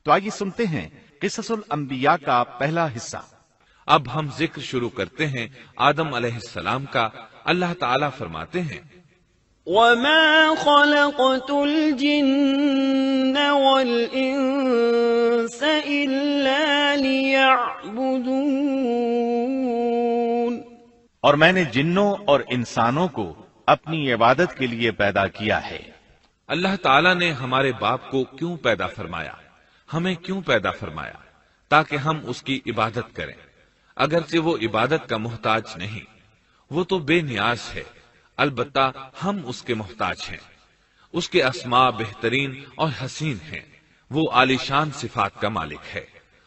تو آئیے سنتے ہیں قصص الانبیاء کا پہلا حصہ۔ اب ہم ذکر شروع کرتے ہیں آدم علیہ السلام کا۔ اللہ تعالیٰ فرماتے ہیں وَمَا خَلَقْتُ الْجِنَّ وَالْإِنسَ إِلَّا لِيَعْبُدُونَ، اور میں نے جنوں اور انسانوں کو اپنی عبادت کے لیے پیدا کیا ہے۔ اللہ تعالیٰ نے ہمارے باپ کو کیوں پیدا فرمایا، ہمیں کیوں پیدا فرمایا؟ تاکہ ہم اس کی عبادت کریں، اگرچہ وہ عبادت کا محتاج نہیں، وہ تو بے نیاز ہے، البتہ ہم اس کے محتاج ہیں۔ اس کے اسماء بہترین اور حسین ہیں، وہ عالی شان صفات کا مالک ہے۔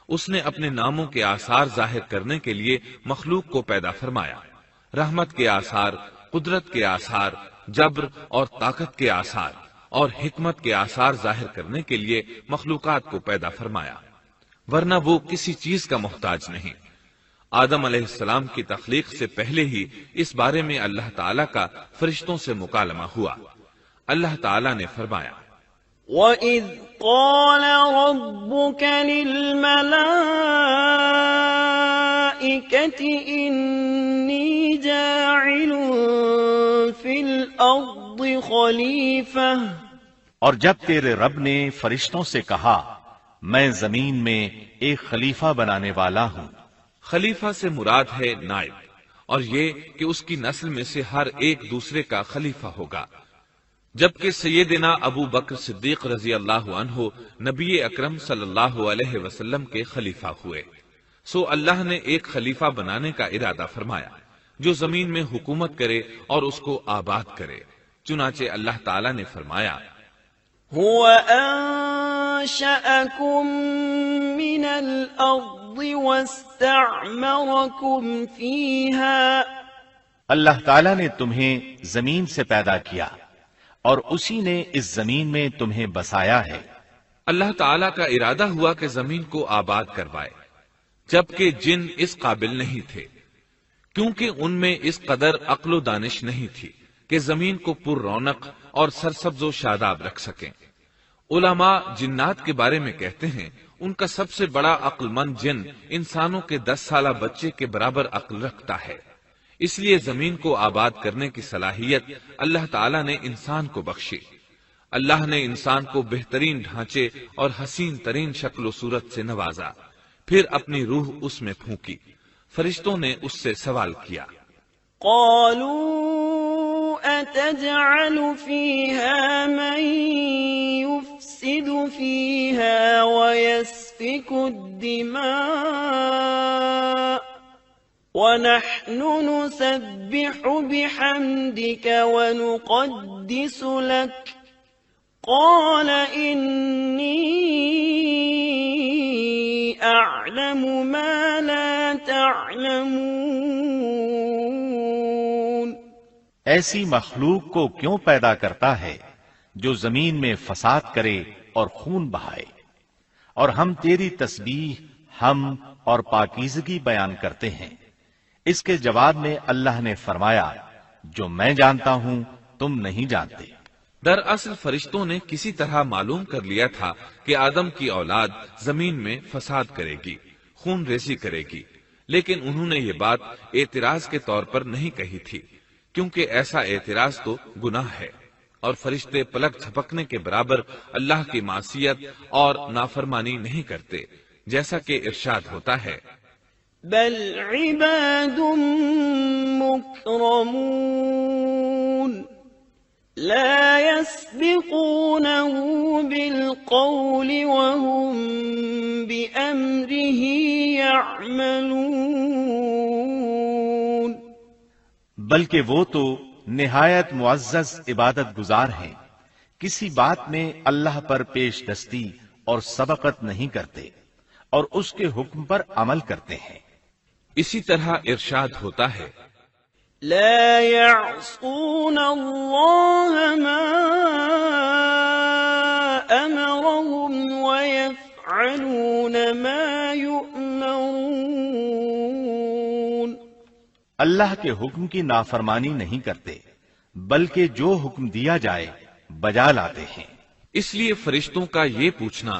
اس نے اپنے ناموں کے آثار ظاہر کرنے کے لیے مخلوق کو پیدا فرمایا، رحمت کے آثار، قدرت کے آثار، جبر اور طاقت کے آثار اور حکمت کے آثار ظاہر کرنے کے لیے مخلوقات کو پیدا فرمایا، ورنہ وہ کسی چیز کا محتاج نہیں۔ آدم علیہ السلام کی تخلیق سے پہلے ہی اس بارے میں اللہ تعالیٰ کا فرشتوں سے مکالمہ ہوا۔ اللہ تعالیٰ نے فرمایا وَإِذْ قَالَ رَبُّكَ لِلْمَلَائِكَةِ إِنِّي جَاعِلٌ فِي الْأَرْضِ خَلِيفَةً، اور جب تیرے رب نے فرشتوں سے کہا میں زمین میں ایک خلیفہ بنانے والا ہوں۔ خلیفہ سے مراد ہے نائب، اور یہ کہ اس کی نسل میں سے ہر ایک دوسرے کا خلیفہ ہوگا۔ جبکہ سیدنا ابو بکر صدیق رضی اللہ عنہ نبی اکرم صلی اللہ علیہ وسلم کے خلیفہ ہوئے، سو اللہ نے ایک خلیفہ بنانے کا ارادہ فرمایا جو زمین میں حکومت کرے اور اس کو آباد کرے۔ چنانچہ اللہ تعالیٰ نے فرمایا هُوَ أَنشَأَكُم مِّنَ الْأَرْضِ وَاسْتَعْمَرَكُمْ فِيهَا، اللہ تعالیٰ نے تمہیں زمین سے پیدا کیا اور اسی نے اس زمین میں تمہیں بسایا ہے۔ اللہ تعالیٰ کا ارادہ ہوا کہ زمین کو آباد کروائے، جبکہ جن اس قابل نہیں تھے، کیونکہ ان میں اس قدر عقل و دانش نہیں تھی کہ زمین کو پر رونق اور سرسبز و شاداب رکھ سکیں۔ علماء جنات کے بارے میں کہتے ہیں ان کا سب سے بڑا عقل مند جن انسانوں کے 10 سالہ بچے کے برابر عقل رکھتا ہے، اس لیے زمین کو آباد کرنے کی صلاحیت اللہ تعالیٰ نے انسان کو بخشی۔ اللہ نے انسان کو بہترین ڈھانچے اور حسین ترین شکل و صورت سے نوازا، پھر اپنی روح اس میں پھونکی۔ فرشتوں نے اس سے سوال کیا قالوا أتجعل فيها من يفسد فيها ويسفك الدماء ونحن نسبح بحمدك ونقدس لك قال إني أعلم ما لا تعلمون، ایسی مخلوق کو کیوں پیدا کرتا ہے جو زمین میں فساد کرے اور خون بہائے، اور ہم تیری تسبیح، حمد اور پاکیزگی بیان کرتے ہیں۔ اس کے جواب میں اللہ نے فرمایا جو میں جانتا ہوں تم نہیں جانتے۔ دراصل فرشتوں نے کسی طرح معلوم کر لیا تھا کہ آدم کی اولاد زمین میں فساد کرے گی، خون ریزی کرے گی، لیکن انہوں نے یہ بات اعتراض کے طور پر نہیں کہی تھی، کیونکہ ایسا اعتراض تو گناہ ہے، اور فرشتے پلک جھپکنے کے برابر اللہ کی معصیت اور نافرمانی نہیں کرتے، جیسا کہ ارشاد ہوتا ہے بل عباد مکرمون لا يسبقونه بالقول وهم بأمره يعملون، بلکہ وہ تو نہایت معزز عبادت گزار ہیں، کسی بات میں اللہ پر پیش دستی اور سبقت نہیں کرتے، اور اس کے حکم پر عمل کرتے ہیں۔ اسی طرح ارشاد ہوتا ہے لا يعصون الله ما أمرهم ويفعلون ما يؤمرون، اللہ کے حکم کی نافرمانی نہیں کرتے، بلکہ جو حکم دیا جائے بجا لاتے ہیں۔ اس لیے فرشتوں کا یہ پوچھنا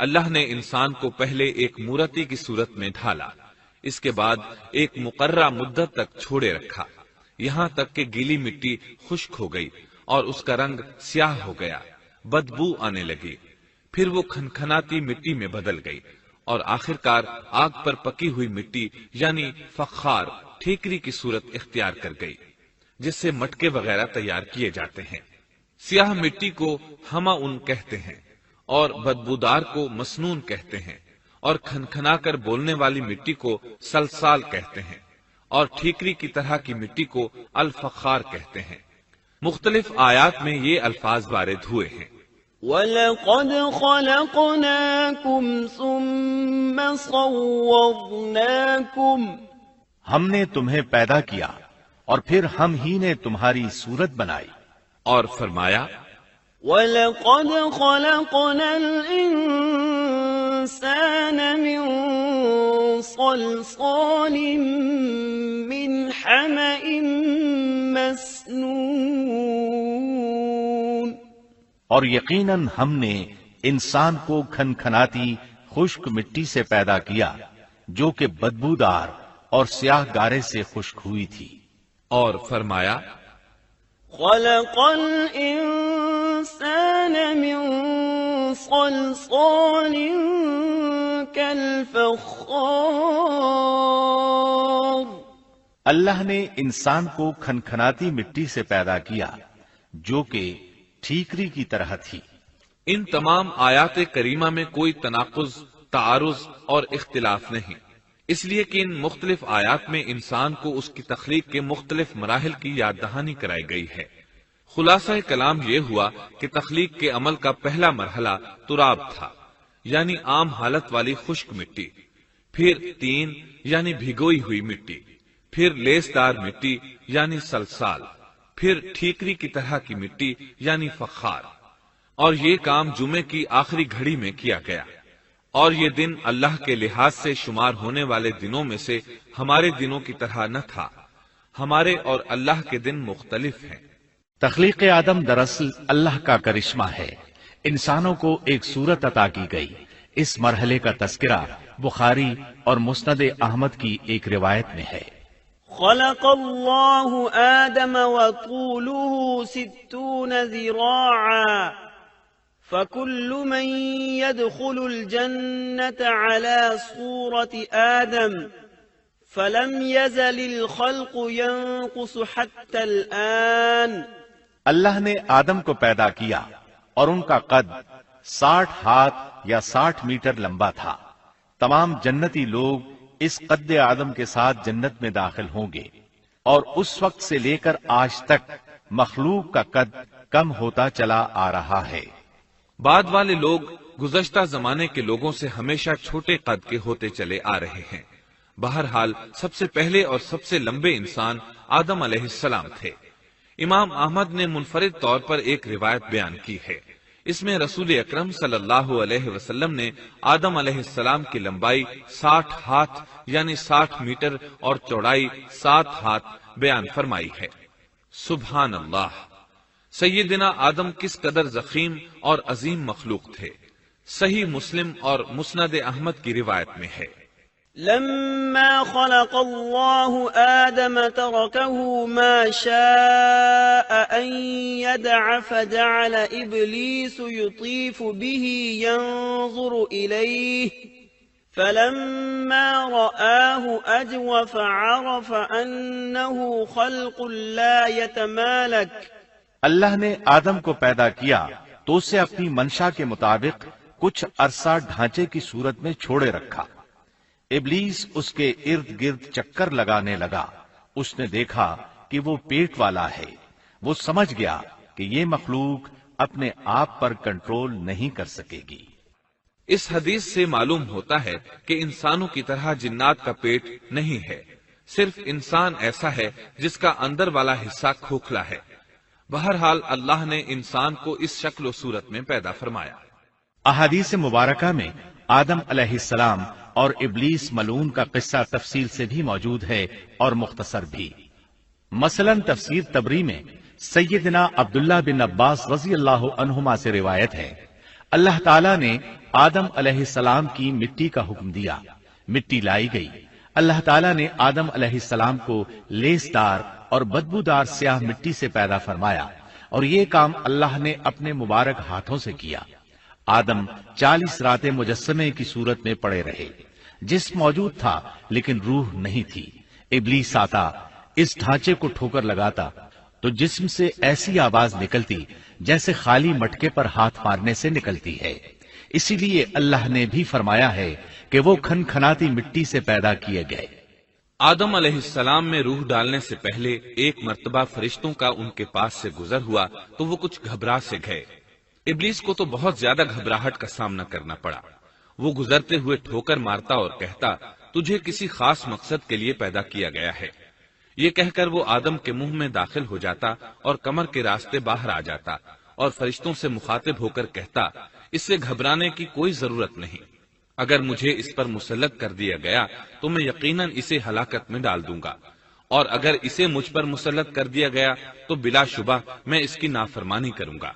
اللہ نے انسان کو پہلے ایک مورتی کی صورت میں ڈھالا، اس کے بعد ایک مقررہ مدت تک چھوڑے رکھا، یہاں تک کہ گیلی مٹی خشک ہو گئی اور اس کا رنگ سیاہ ہو گیا، بدبو آنے لگی، پھر وہ کھنکھناتی مٹی میں بدل گئی اور آخرکار آگ پر پکی ہوئی مٹی یعنی فخار ٹھیکری کی صورت اختیار کر گئی، جس سے مٹکے وغیرہ تیار کیے جاتے ہیں۔ سیاہ مٹی کو ہما ان کہتے ہیں اور بدبودار کو مسنون کہتے ہیں، اور کھنکھنا کر بولنے والی مٹی کو سلسال کہتے ہیں، اور ٹھیکری کی طرح کی مٹی کو الفخار کہتے ہیں۔ مختلف آیات میں یہ الفاظ وارد ہوئے ہیں۔ وَلَقَدْ خَلَقْنَاكُمْ ثُمَّ صَوَّرْنَاكُمْ ہم نے تمہیں پیدا کیا اور پھر ہم ہی نے تمہاری صورت بنائی، اور فرمایا وَلَقَدْ خَلَقْنَا الْإِنسَانَ مِنْ صَلْصَالٍ مِنْ حَمَإٍ مَسْنُونٍ اور یقیناً ہم نے انسان کو کھنکھناتی خشک مٹی سے پیدا کیا جو کہ بدبودار اور سیاہ گارے سے خشک ہوئی تھی، اور فرمایا خَلَقَ الْإِنسَانَ مِنْ صَلْصَالٍ كَالْفَخَّارِ اللہ نے انسان کو کھنکھناتی مٹی سے پیدا کیا جو کہ ٹھیکری کی طرح تھی۔ ان تمام آیات کریمہ میں کوئی تناقض، تعارض اور اختلاف نہیں، اس لیے کہ ان مختلف آیات میں انسان کو اس کی تخلیق کے مختلف مراحل کی یاد دہانی کرائی گئی ہے۔ خلاصہ کلام یہ ہوا کہ تخلیق کے عمل کا پہلا مرحلہ تراب تھا، یعنی عام حالت والی خشک مٹی، پھر تین یعنی بھگوئی ہوئی مٹی، پھر لیسدار مٹی یعنی سلسال، پھر ٹھیکری کی طرح کی مٹی یعنی فخار، اور یہ کام جمعے کی آخری گھڑی میں کیا گیا، اور یہ دن اللہ کے لحاظ سے شمار ہونے والے دنوں میں سے ہمارے دنوں کی طرح نہ تھا، ہمارے اور اللہ کے دن مختلف ہیں۔ تخلیق آدم دراصل اللہ کا کرشمہ ہے، انسانوں کو ایک صورت عطا کی گئی۔ اس مرحلے کا تذکرہ بخاری اور مسند احمد کی ایک روایت میں ہے۔ خلق اللہ آدم وطوله 60 ذراعا فكل من يدخل الجنة على صورة آدم فلم يزل الخلق ينقص حتى الآن۔ اللہ نے آدم کو پیدا کیا اور ان کا قد 60 ہاتھ یا 60 میٹر لمبا تھا۔ تمام جنتی لوگ اس قد آدم کے ساتھ جنت میں داخل ہوں گے، اور اس وقت سے لے کر آج تک مخلوق کا قد کم ہوتا چلا آ رہا ہے۔ بعد والے لوگ گزشتہ زمانے کے لوگوں سے ہمیشہ چھوٹے قد کے ہوتے چلے آ رہے ہیں۔ بہرحال سب سے پہلے اور سب سے لمبے انسان آدم علیہ السلام تھے۔ امام احمد نے منفرد طور پر ایک روایت بیان کی ہے، اس میں رسول اکرم صلی اللہ علیہ وسلم نے آدم علیہ السلام کی لمبائی 60 ہاتھ یعنی 60 میٹر اور چوڑائی 7 ہاتھ بیان فرمائی ہے۔ سبحان اللہ! سیدنا آدم کس قدر ضخیم اور عظیم مخلوق تھے۔ صحیح مسلم اور مسند احمد کی روایت میں ہے، لما خلق الله آدم تركه ما شاء أن يدع فجعل إبليس يطيف به ينظر إليه فلما رآه أجوف عرف أنه خلق لا يتمالك۔ اللہ نے آدم کو پیدا کیا تو اسے اپنی منشا کے مطابق کچھ عرصہ ڈھانچے کی صورت میں چھوڑے رکھا۔ ابلیس اس کے ارد گرد چکر لگانے لگا۔ اس نے دیکھا کہ وہ پیٹ والا ہے۔ وہ سمجھ گیا کہ یہ مخلوق اپنے آپ پر کنٹرول نہیں کر سکے گی۔ اس حدیث سے معلوم ہوتا ہے کہ انسانوں کی طرح جنات کا پیٹ نہیں ہے، صرف انسان ایسا ہے جس کا اندر والا حصہ کھوکھلا ہے۔ بہرحال اللہ نے انسان کو اس شکل و صورت میں پیدا فرمایا۔ احادیث مبارکہ میں آدم علیہ السلام اور ابلیس ملعون کا قصہ تفصیل سے بھی موجود ہے اور مختصر بھی۔ مثلا تفسیر تبری میں سیدنا عبداللہ بن عباس رضی اللہ عنہما سے روایت ہے، اللہ تعالیٰ نے آدم علیہ السلام کی مٹی کا حکم دیا، مٹی لائی گئی۔ اللہ تعالیٰ نے آدم علیہ السلام کو لیسدار اور بدبودار سیاہ مٹی سے پیدا فرمایا، اور یہ کام اللہ نے اپنے مبارک ہاتھوں سے کیا۔ آدم 40 راتیں مجسمے کی صورت میں پڑے رہے، جسم موجود تھا لیکن روح نہیں تھی۔ ابلیس آتا، اس ڈھانچے کو ٹھوکر لگاتا تو جسم سے ایسی آواز نکلتی جیسے خالی مٹکے پر ہاتھ مارنے سے نکلتی ہے۔ اسی لیے اللہ نے بھی فرمایا ہے کہ وہ کھنکھناتی مٹی سے پیدا کیے گئے۔ آدم علیہ السلام میں روح ڈالنے سے پہلے ایک مرتبہ فرشتوں کا ان کے پاس سے گزر ہوا تو وہ کچھ گھبرا سے گئے۔ ابلیس کو تو بہت زیادہ گھبراہٹ کا سامنا کرنا پڑا۔ وہ گزرتے ہوئے ٹھوکر مارتا اور کہتا، تجھے کسی خاص مقصد کے لیے پیدا کیا گیا ہے۔ یہ کہہ کر وہ آدم کے منہ میں داخل ہو جاتا اور کمر کے راستے باہر آ جاتا اور فرشتوں سے مخاطب ہو کر کہتا، اس سے گھبرانے کی کوئی ضرورت نہیں۔ اگر مجھے اس پر مسلط کر دیا گیا تو میں یقیناً اسے ہلاکت میں ڈال دوں گا، اور اگر اسے مجھ پر مسلط کر دیا گیا تو بلا شبہ میں اس کی نافرمانی کروں گا۔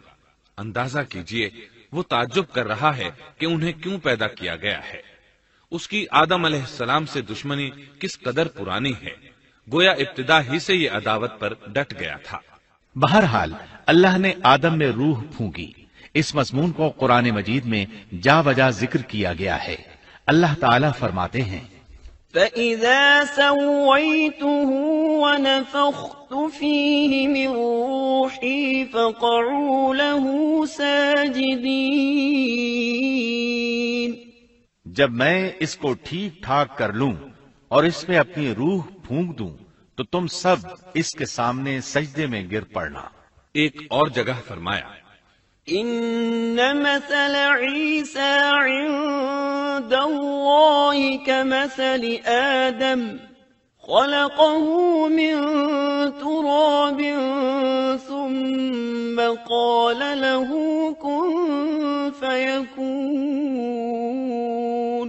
اندازہ کیجئے وہ تعجب کر رہا ہے کہ انہیں کیوں پیدا کیا گیا ہے۔ اس کی آدم علیہ السلام سے دشمنی کس قدر پرانی ہے، گویا ابتدا ہی سے یہ عداوت پر ڈٹ گیا تھا۔ بہرحال اللہ نے آدم میں روح پھونکی۔ اس مضمون کو قرآن مجید میں جا بجا ذکر کیا گیا ہے۔ اللہ تعالیٰ فرماتے ہیں، فَإِذَا سَوَّيْتُهُ وَنَفَخْتُ فِيهِ مِن رُّوحِي فَقَعُوا لَهُ سَاجِدِينَ۔ جب میں اس کو ٹھیک ٹھاک کر لوں اور اس میں اپنی روح پھونک دوں تو تم سب اس کے سامنے سجدے میں گر پڑنا۔ ایک اور جگہ فرمایا، إِنَّ مَثَلَ عِيسَى عِندَ اللَّهِ كَمَثَلِ آدَمَ خَلَقَهُ مِن تُرَابٍ ثُمَّ قَالَ لَهُ كُن فَيَكُونُ۔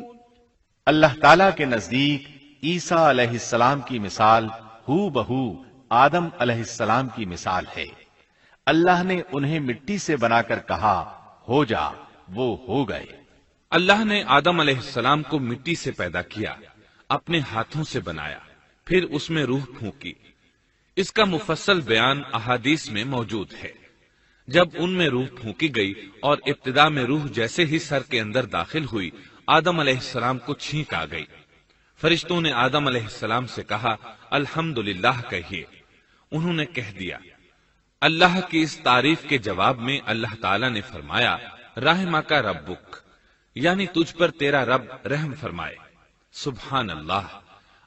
اللہ تعالیٰ کے نزدیک عیسیٰ علیہ السلام کی مثال ہو بہو آدم علیہ السلام کی مثال ہے۔ اللہ نے انہیں مٹی سے بنا کر کہا، ہو جا، وہ ہو گئے۔ اللہ نے آدم علیہ السلام کو مٹی سے پیدا کیا، اپنے ہاتھوں سے بنایا، پھر اس میں روح پھونکی۔ اس کا مفصل بیان احادیث میں موجود ہے۔ جب ان میں روح پھونکی گئی اور ابتدا میں روح جیسے ہی سر کے اندر داخل ہوئی، آدم علیہ السلام کو چھینک آ گئی۔ فرشتوں نے آدم علیہ السلام سے کہا، الحمدللہ کہیے۔ انہوں نے کہہ دیا۔ اللہ کی اس تعریف کے جواب میں اللہ تعالیٰ نے فرمایا، رحمک ربک، یعنی تجھ پر تیرا رب رحم فرمائے۔ سبحان اللہ،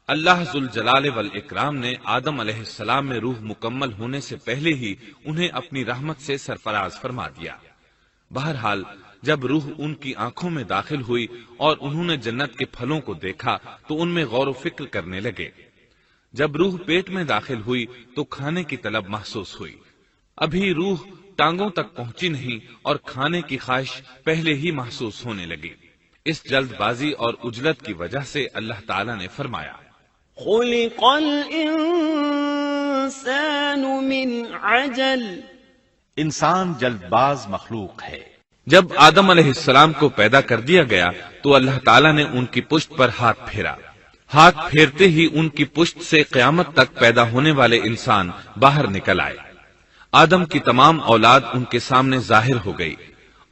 اللہ ذوالجلال والاکرام نے آدم علیہ السلام میں روح مکمل ہونے سے پہلے ہی انہیں اپنی رحمت سے سرفراز فرما دیا۔ بہرحال جب روح ان کی آنکھوں میں داخل ہوئی اور انہوں نے جنت کے پھلوں کو دیکھا تو ان میں غور و فکر کرنے لگے۔ جب روح پیٹ میں داخل ہوئی تو کھانے کی طلب محسوس ہوئی۔ ابھی روح ٹانگوں تک پہنچی نہیں اور کھانے کی خواہش پہلے ہی محسوس ہونے لگی۔ اس جلد بازی اور عجلت کی وجہ سے اللہ تعالیٰ نے فرمایا، خلق الانسان من عجل۔ انسان جلد باز مخلوق ہے۔ جب آدم علیہ السلام کو پیدا کر دیا گیا تو اللہ تعالیٰ نے ان کی پشت پر ہاتھ پھیرا۔ ہاتھ پھیرتے ہی ان کی پشت سے قیامت تک پیدا ہونے والے انسان باہر نکل آئے۔ آدم کی تمام اولاد ان کے سامنے ظاہر ہو گئی،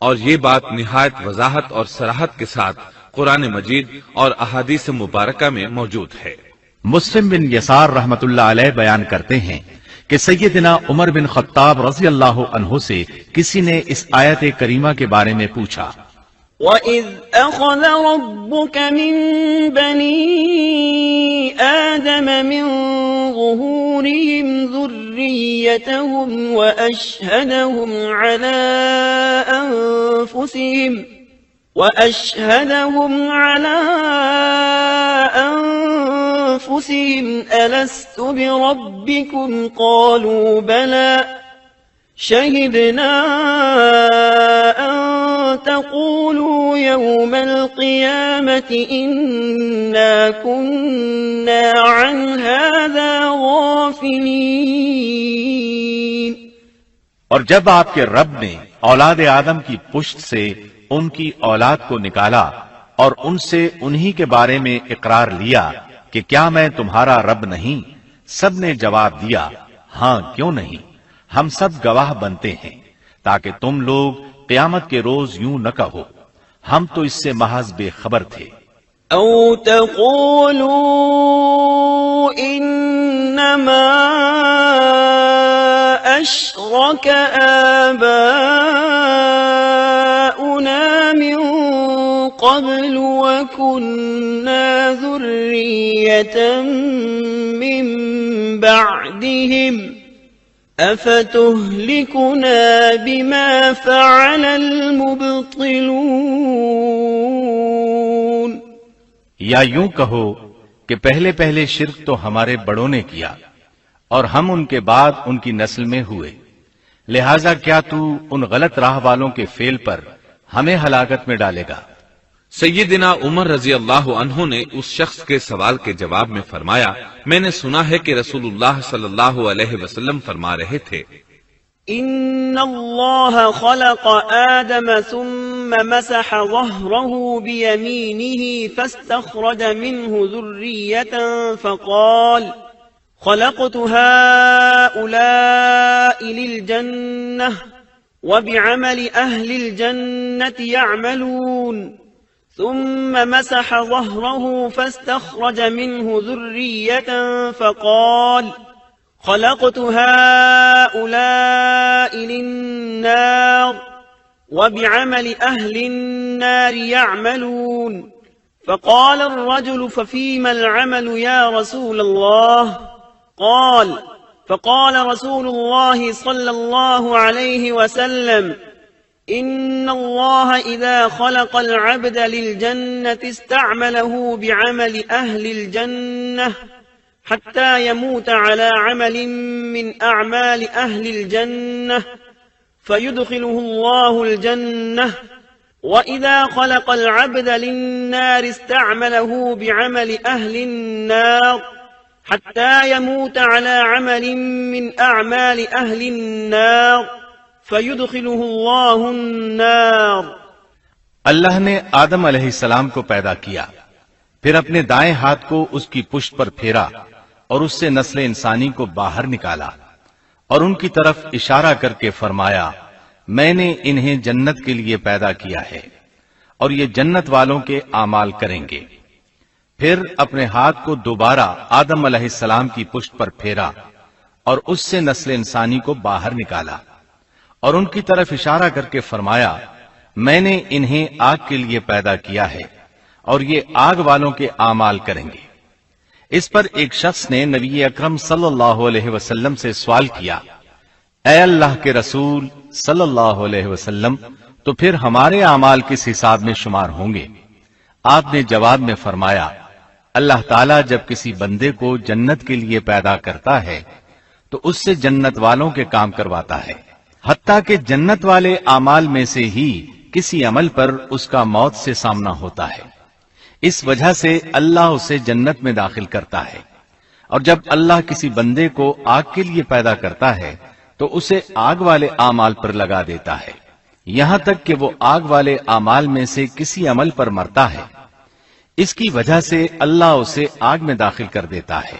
اور یہ بات نہایت وضاحت اور صراحت کے ساتھ قرآن مجید اور احادیث مبارکہ میں موجود ہے۔ مسلم بن یسار رحمت اللہ علیہ بیان کرتے ہیں کہ سیدنا عمر بن خطاب رضی اللہ عنہ سے کسی نے اس آیت کریمہ کے بارے میں پوچھا، وَإِذْ أَخَذَ رَبُّكَ مِن بَنِي آدَمَ مِن ظُهُورِهِمْ ذُرِّيَّتَهُمْ وَأَشْهَدَهُمْ عَلَىٰ أَنفُسِهِمْ أَلَسْتُ بِرَبِّكُمْ قَالُوا بَلَىٰ شَهِدْنَا أَن تَقُولُوا يَوْمَ الْقِيَامَةِ إِنَّا كُنَّا عَنْ هَٰذَا غَافِلِينَ۔ اور جب آپ کے رب نے اولاد آدم کی پشت سے ان کی اولاد کو نکالا اور ان سے انہی کے بارے میں اقرار لیا کہ کیا میں تمہارا رب نہیں؟ سب نے جواب دیا ہاں کیوں نہیں، ہم سب گواہ بنتے ہیں، تاکہ تم لوگ قیامت کے روز یوں نہ کہو ہم تو اس سے محض بے خبر تھے۔ او تقولوا انما اشرك آباؤنا من قبل وكنا ذرية من بعدهم افتهلكنا بما فعل المبطلون، یا یوں کہو کہ پہلے پہلے شرک تو ہمارے بڑوں نے کیا اور ہم ان کے بعد ان کی نسل میں ہوئے، لہذا کیا تو ان غلط راہ والوں کے فعل پر ہمیں ہلاکت میں ڈالے گا؟ سیدنا عمر رضی اللہ عنہ نے اس شخص کے سوال کے جواب میں فرمایا، میں نے سنا ہے کہ رسول اللہ صلی اللہ علیہ وسلم فرما رہے تھے، ان اللہ خلق آدم ثم مسح ظهره بيمينه فاستخرج منه ذرية فقال خلقت هؤلاء للجنة وبعمل أهل الجنة يعملون، ثم مسح ظهره فاستخرج منه ذرية فقال خلقت هؤلاء للنار وبعمل أهل النار يعملون، فقال الرجل ففيما العمل يا رسول الله؟ فقال رسول الله صلى الله عليه وسلم إن الله إذا خلق العبد للجنة استعمله بعمل أهل الجنة حتى يموت على عمل من أعمال أهل الجنة فيدخله الله الجنة، وإذا خلق العبد للنار استعمله بعمل أهل النار حتى يموت على عمل من أعمال أهل النار فيدخله الله النار۔ اللہ نے آدم علیہ السلام کو پیدا کیا، پھر اپنے دائیں ہاتھ کو اس کی پشت پر پھیرا اور اس سے نسل انسانی کو باہر نکالا اور ان کی طرف اشارہ کر کے فرمایا میں نے انہیں جنت کے لیے پیدا کیا ہے اور یہ جنت والوں کے اعمال کریں گے۔ پھر اپنے ہاتھ کو دوبارہ آدم علیہ السلام کی پشت پر پھیرا اور اس سے نسل انسانی کو باہر نکالا اور ان کی طرف اشارہ کر کے فرمایا میں نے انہیں آگ کے لیے پیدا کیا ہے اور یہ آگ والوں کے اعمال کریں گے۔ اس پر ایک شخص نے نبی اکرم صلی اللہ علیہ وسلم سے سوال کیا، اے اللہ کے رسول صلی اللہ علیہ وسلم، تو پھر ہمارے اعمال کس حساب میں شمار ہوں گے؟ آپ نے جواب میں فرمایا، اللہ تعالیٰ جب کسی بندے کو جنت کے لیے پیدا کرتا ہے تو اس سے جنت والوں کے کام کرواتا ہے، حتیٰ کہ جنت والے اعمال میں سے ہی کسی عمل پر اس کا موت سے سامنا ہوتا ہے، اس وجہ سے اللہ اسے جنت میں داخل کرتا ہے، اور جب اللہ کسی بندے کو آگ کے لیے پیدا کرتا ہے تو اسے آگ والے اعمال پر لگا دیتا ہے، یہاں تک کہ وہ آگ والے اعمال میں سے کسی عمل پر مرتا ہے، اس کی وجہ سے اللہ اسے آگ میں داخل کر دیتا ہے۔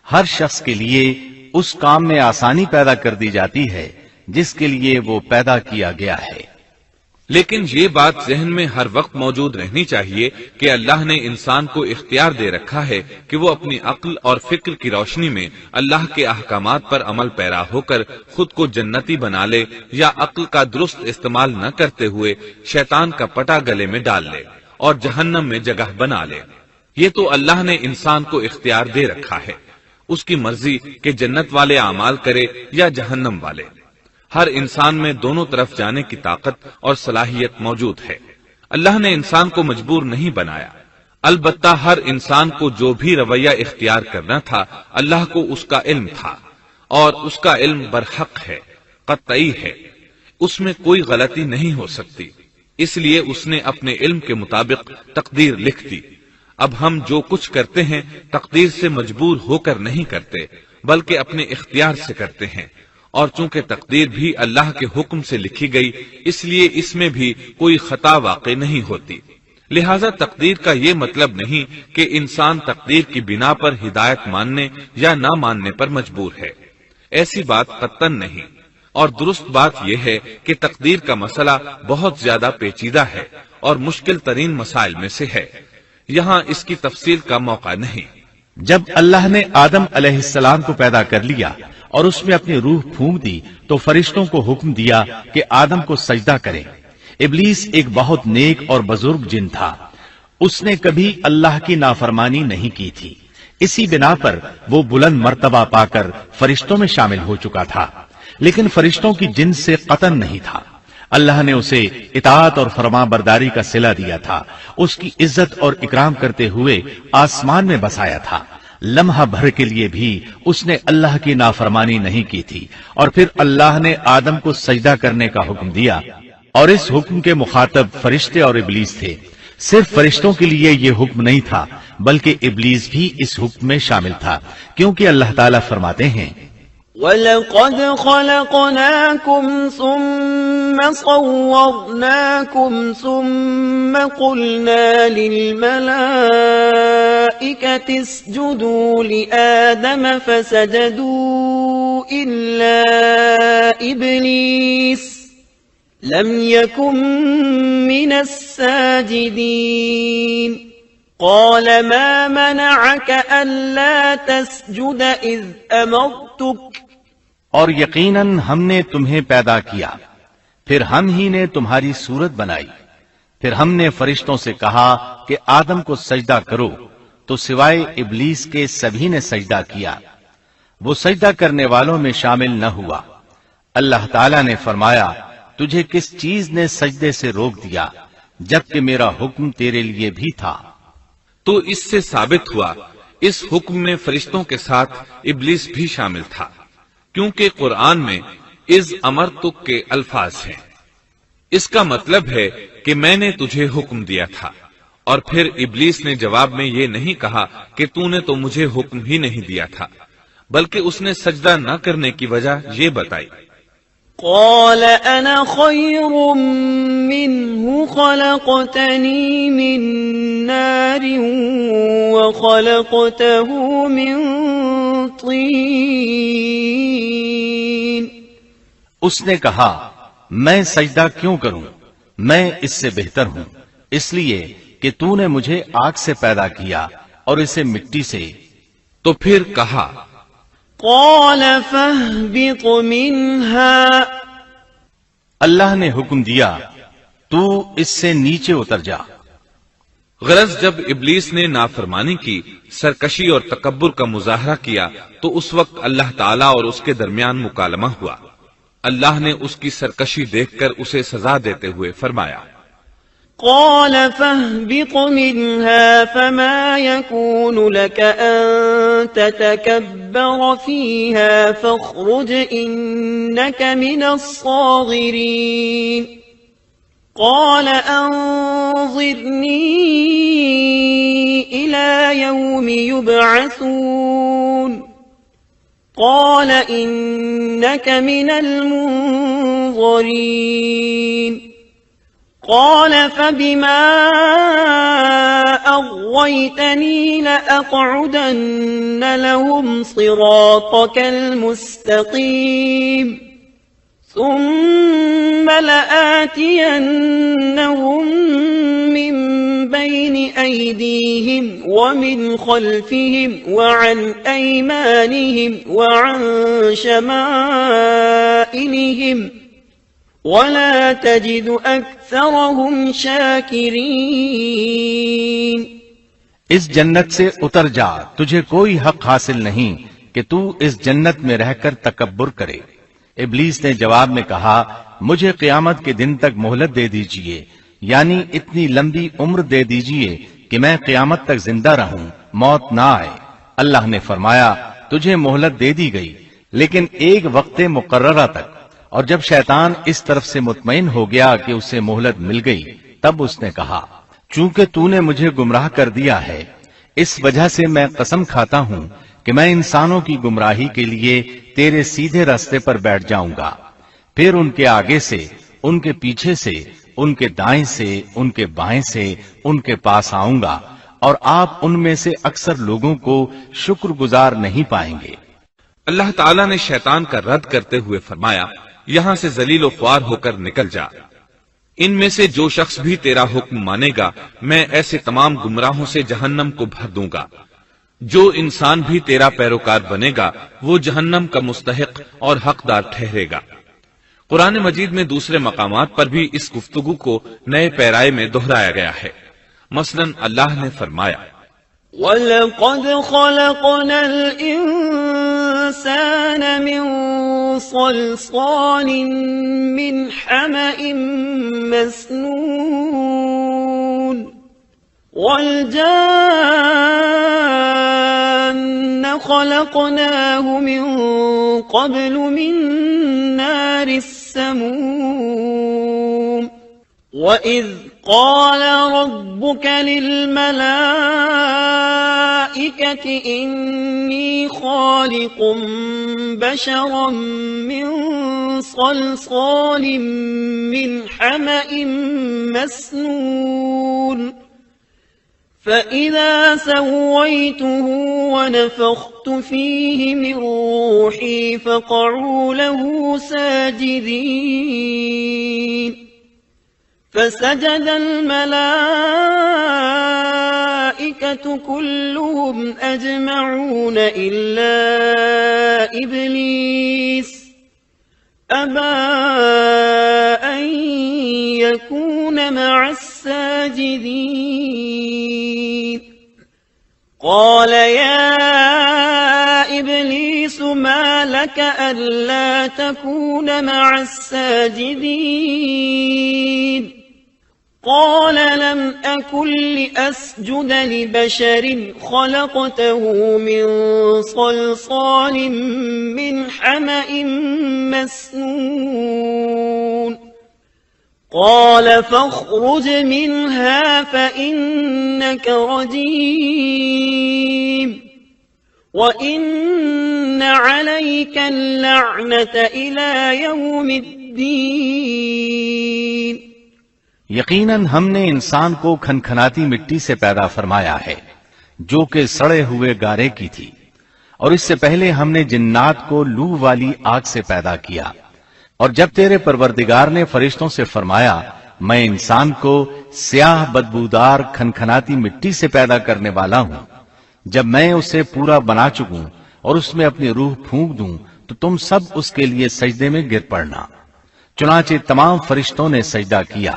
ہر شخص کے لیے اس کام میں آسانی پیدا کر دی جاتی ہے جس کے لیے وہ پیدا کیا گیا ہے۔ لیکن یہ بات ذہن میں ہر وقت موجود رہنی چاہیے کہ اللہ نے انسان کو اختیار دے رکھا ہے کہ وہ اپنی عقل اور فکر کی روشنی میں اللہ کے احکامات پر عمل پیرا ہو کر خود کو جنتی بنا لے، یا عقل کا درست استعمال نہ کرتے ہوئے شیطان کا پٹا گلے میں ڈال لے اور جہنم میں جگہ بنا لے۔ یہ تو اللہ نے انسان کو اختیار دے رکھا ہے، اس کی مرضی کہ جنت والے اعمال کرے یا جہنم والے۔ ہر انسان میں دونوں طرف جانے کی طاقت اور صلاحیت موجود ہے۔ اللہ نے انسان کو مجبور نہیں بنایا، البتہ ہر انسان کو جو بھی رویہ اختیار کرنا تھا اللہ کو اس کا علم تھا، اور اس کا علم برحق ہے، قطعی ہے، اس میں کوئی غلطی نہیں ہو سکتی، اس لیے اس نے اپنے علم کے مطابق تقدیر لکھ دی۔ اب ہم جو کچھ کرتے ہیں تقدیر سے مجبور ہو کر نہیں کرتے، بلکہ اپنے اختیار سے کرتے ہیں، اور چونکہ تقدیر بھی اللہ کے حکم سے لکھی گئی اس لیے اس میں بھی کوئی خطا واقع نہیں ہوتی، لہذا تقدیر کا یہ مطلب نہیں کہ انسان تقدیر کی بنا پر ہدایت ماننے یا نہ ماننے پر مجبور ہے، ایسی بات قطعاً نہیں۔ اور درست بات یہ ہے کہ تقدیر کا مسئلہ بہت زیادہ پیچیدہ ہے اور مشکل ترین مسائل میں سے ہے، یہاں اس کی تفصیل کا موقع نہیں۔ جب اللہ نے آدم علیہ السلام کو پیدا کر لیا اور اس میں اپنی روح پھونک دی تو فرشتوں کو حکم دیا کہ آدم کو سجدہ کریں۔ ابلیس ایک بہت نیک اور بزرگ جن تھا، اس نے کبھی اللہ کی نافرمانی نہیں کی تھی، اسی بنا پر وہ بلند مرتبہ پا کر فرشتوں میں شامل ہو چکا تھا، لیکن فرشتوں کی جنس سے قطعاً نہیں تھا۔ اللہ نے اسے اطاعت اور فرما برداری کا صلہ دیا تھا، اس کی عزت اور اکرام کرتے ہوئے آسمان میں بسایا تھا، لمحہ بھر کے لیے بھی اس نے اللہ کی نافرمانی نہیں کی تھی، اور پھر اللہ نے آدم کو سجدہ کرنے کا حکم دیا، اور اس حکم کے مخاطب فرشتے اور ابلیس تھے۔ صرف فرشتوں کے لیے یہ حکم نہیں تھا بلکہ ابلیس بھی اس حکم میں شامل تھا، کیونکہ اللہ تعالیٰ فرماتے ہیں وَلَقَدْ خَلَقْنَاكُمْ ثُمَّ صَوَّرْنَاكُمْ ثُمَّ قُلْنَا لِلْمَلَائِكَةِ اسْجُدُوا لِآدَمَ فَسَجَدُوا إِلَّا إِبْلِيسَ لَمْ يَكُنْ مِنَ السَّاجِدِينَ قَالَ مَا مَنَعَكَ أَلَّا تَسْجُدَ إِذْ أَمَرْتُكَ اور یقیناً ہم نے تمہیں پیدا کیا، پھر ہم ہی نے تمہاری صورت بنائی، پھر ہم نے فرشتوں سے کہا کہ آدم کو سجدہ کرو، تو سوائے ابلیس کے سبھی نے سجدہ کیا، وہ سجدہ کرنے والوں میں شامل نہ ہوا۔ اللہ تعالیٰ نے فرمایا، تجھے کس چیز نے سجدے سے روک دیا جبکہ میرا حکم تیرے لیے بھی تھا؟ تو اس سے ثابت ہوا اس حکم میں فرشتوں کے ساتھ ابلیس بھی شامل تھا، کیونکہ قرآن میں اذ امرتک کے الفاظ ہیں۔ اس کا مطلب ہے کہ میں نے تجھے حکم دیا تھا، اور پھر ابلیس نے جواب میں یہ نہیں کہا کہ تو نے تو مجھے حکم ہی نہیں دیا تھا، بلکہ اس نے سجدہ نہ کرنے کی وجہ یہ بتائی۔ قال انا خير منه خلقتني من نار وخلقته من طين۔ اس نے کہا، میں سجدہ کیوں کروں، میں اس سے بہتر ہوں، اس لیے کہ تو نے مجھے آگ سے پیدا کیا اور اسے مٹی سے۔ تو پھر کہا، قال فاهبط منها، اللہ نے حکم دیا تو اس سے نیچے اتر جا۔ غرض جب ابلیس نے نافرمانی کی، سرکشی اور تکبر کا مظاہرہ کیا، تو اس وقت اللہ تعالیٰ اور اس کے درمیان مکالمہ ہوا۔ اللہ نے اس کی سرکشی دیکھ کر اسے سزا دیتے ہوئے فرمایا، قال فاهبط منها فما يكون لك أن تتكبر فيها فاخرج إنك من الصاغرين۔ قال أنظرني إلى يوم يبعثون۔ قال إنك من المنظرين۔ قال فبما أغويتني لأقعدن لهم صراطك المستقيم ثم لآتينهم من بين أيديهم ومن خلفهم وعن أيمانهم وعن شمائلهم ولا تجد أكثرهم شاكرين۔ اس جنت سے اتر جا، تجھے کوئی حق حاصل نہیں کہ تو اس جنت میں رہ کر تکبر کرے۔ ابلیس نے جواب میں کہا، مجھے قیامت کے دن تک مہلت دے دیجئے، یعنی اتنی لمبی عمر دے دیجئے کہ میں قیامت تک زندہ رہوں، موت نہ آئے۔ اللہ نے فرمایا، تجھے مہلت دے دی گئی لیکن ایک وقت مقررہ تک۔ اور جب شیطان اس طرف سے مطمئن ہو گیا کہ اسے مہلت مل گئی، تب اس نے کہا، چونکہ تو نے مجھے گمراہ کر دیا ہے، اس وجہ سے میں قسم کھاتا ہوں کہ میں انسانوں کی گمراہی کے لیے تیرے سیدھے راستے پر بیٹھ جاؤں گا، پھر ان کے آگے سے، ان کے پیچھے سے، ان کے دائیں سے، ان کے بائیں سے، ان کے پاس آؤں گا، اور آپ ان میں سے اکثر لوگوں کو شکر گزار نہیں پائیں گے۔ اللہ تعالیٰ نے شیطان کا رد کرتے ہوئے فرمایا، یہاں سے ذلیل و خوار ہو کر نکل جا، ان میں سے جو شخص بھی تیرا حکم مانے گا میں ایسے تمام گمراہوں سے جہنم کو بھر دوں گا۔ جو انسان بھی تیرا پیروکار بنے گا وہ جہنم کا مستحق اور حقدار ٹھہرے گا۔ قرآن مجید میں دوسرے مقامات پر بھی اس گفتگو کو نئے پیرائے میں دہرایا گیا ہے۔ مثلا اللہ نے فرمایا، وَلَقَدْ خَلَقْنَا الْإِنسَانَ مِنْ صَلْصَالٍ مِنْ حَمَإٍ مَسْنُونٍ وَالْجَانَّ خَلَقْنَاهُ مِنْ قَبْلُ مِنْ نَارِ السَّمُومِ وَإِذْ قَالَ رَبُّكَ لِلْمَلَائِكَةِ إِنِّي خَالِقٌ بَشَرًا مِّن صَلْصَالٍ مِّنْ حَمَإٍ مَّسْنُونٍ فَإِذَا سَوَّيْتُهُ وَنَفَخْتُ فِيهِ مِنْ رُوحِي فَقَعُوا لَهُ سَاجِدِينَ فسجد الملائكة كلهم أجمعون إلا إبليس أبى أن يكون مع الساجدين قال يا إبليس ما لك ألا تكون مع الساجدين قال لم أكن لأسجد لبشر خلقته من صلصال من حمأ مسنون قال فاخرج منها فإنك رجيم وإن عليك اللعنة إلى يوم الدين یقیناً ہم نے انسان کو کھنکھناتی مٹی سے پیدا فرمایا ہے جو کہ سڑے ہوئے گارے کی تھی، اور اس سے پہلے ہم نے جنات کو لو والی آگ سے پیدا کیا۔ اور جب تیرے پروردگار نے فرشتوں سے فرمایا میں انسان کو سیاہ بدبودار کھنکھناتی مٹی سے پیدا کرنے والا ہوں، جب میں اسے پورا بنا چکوں اور اس میں اپنی روح پھونک دوں تو تم سب اس کے لیے سجدے میں گر پڑنا۔ چنانچہ تمام فرشتوں نے سجدہ کیا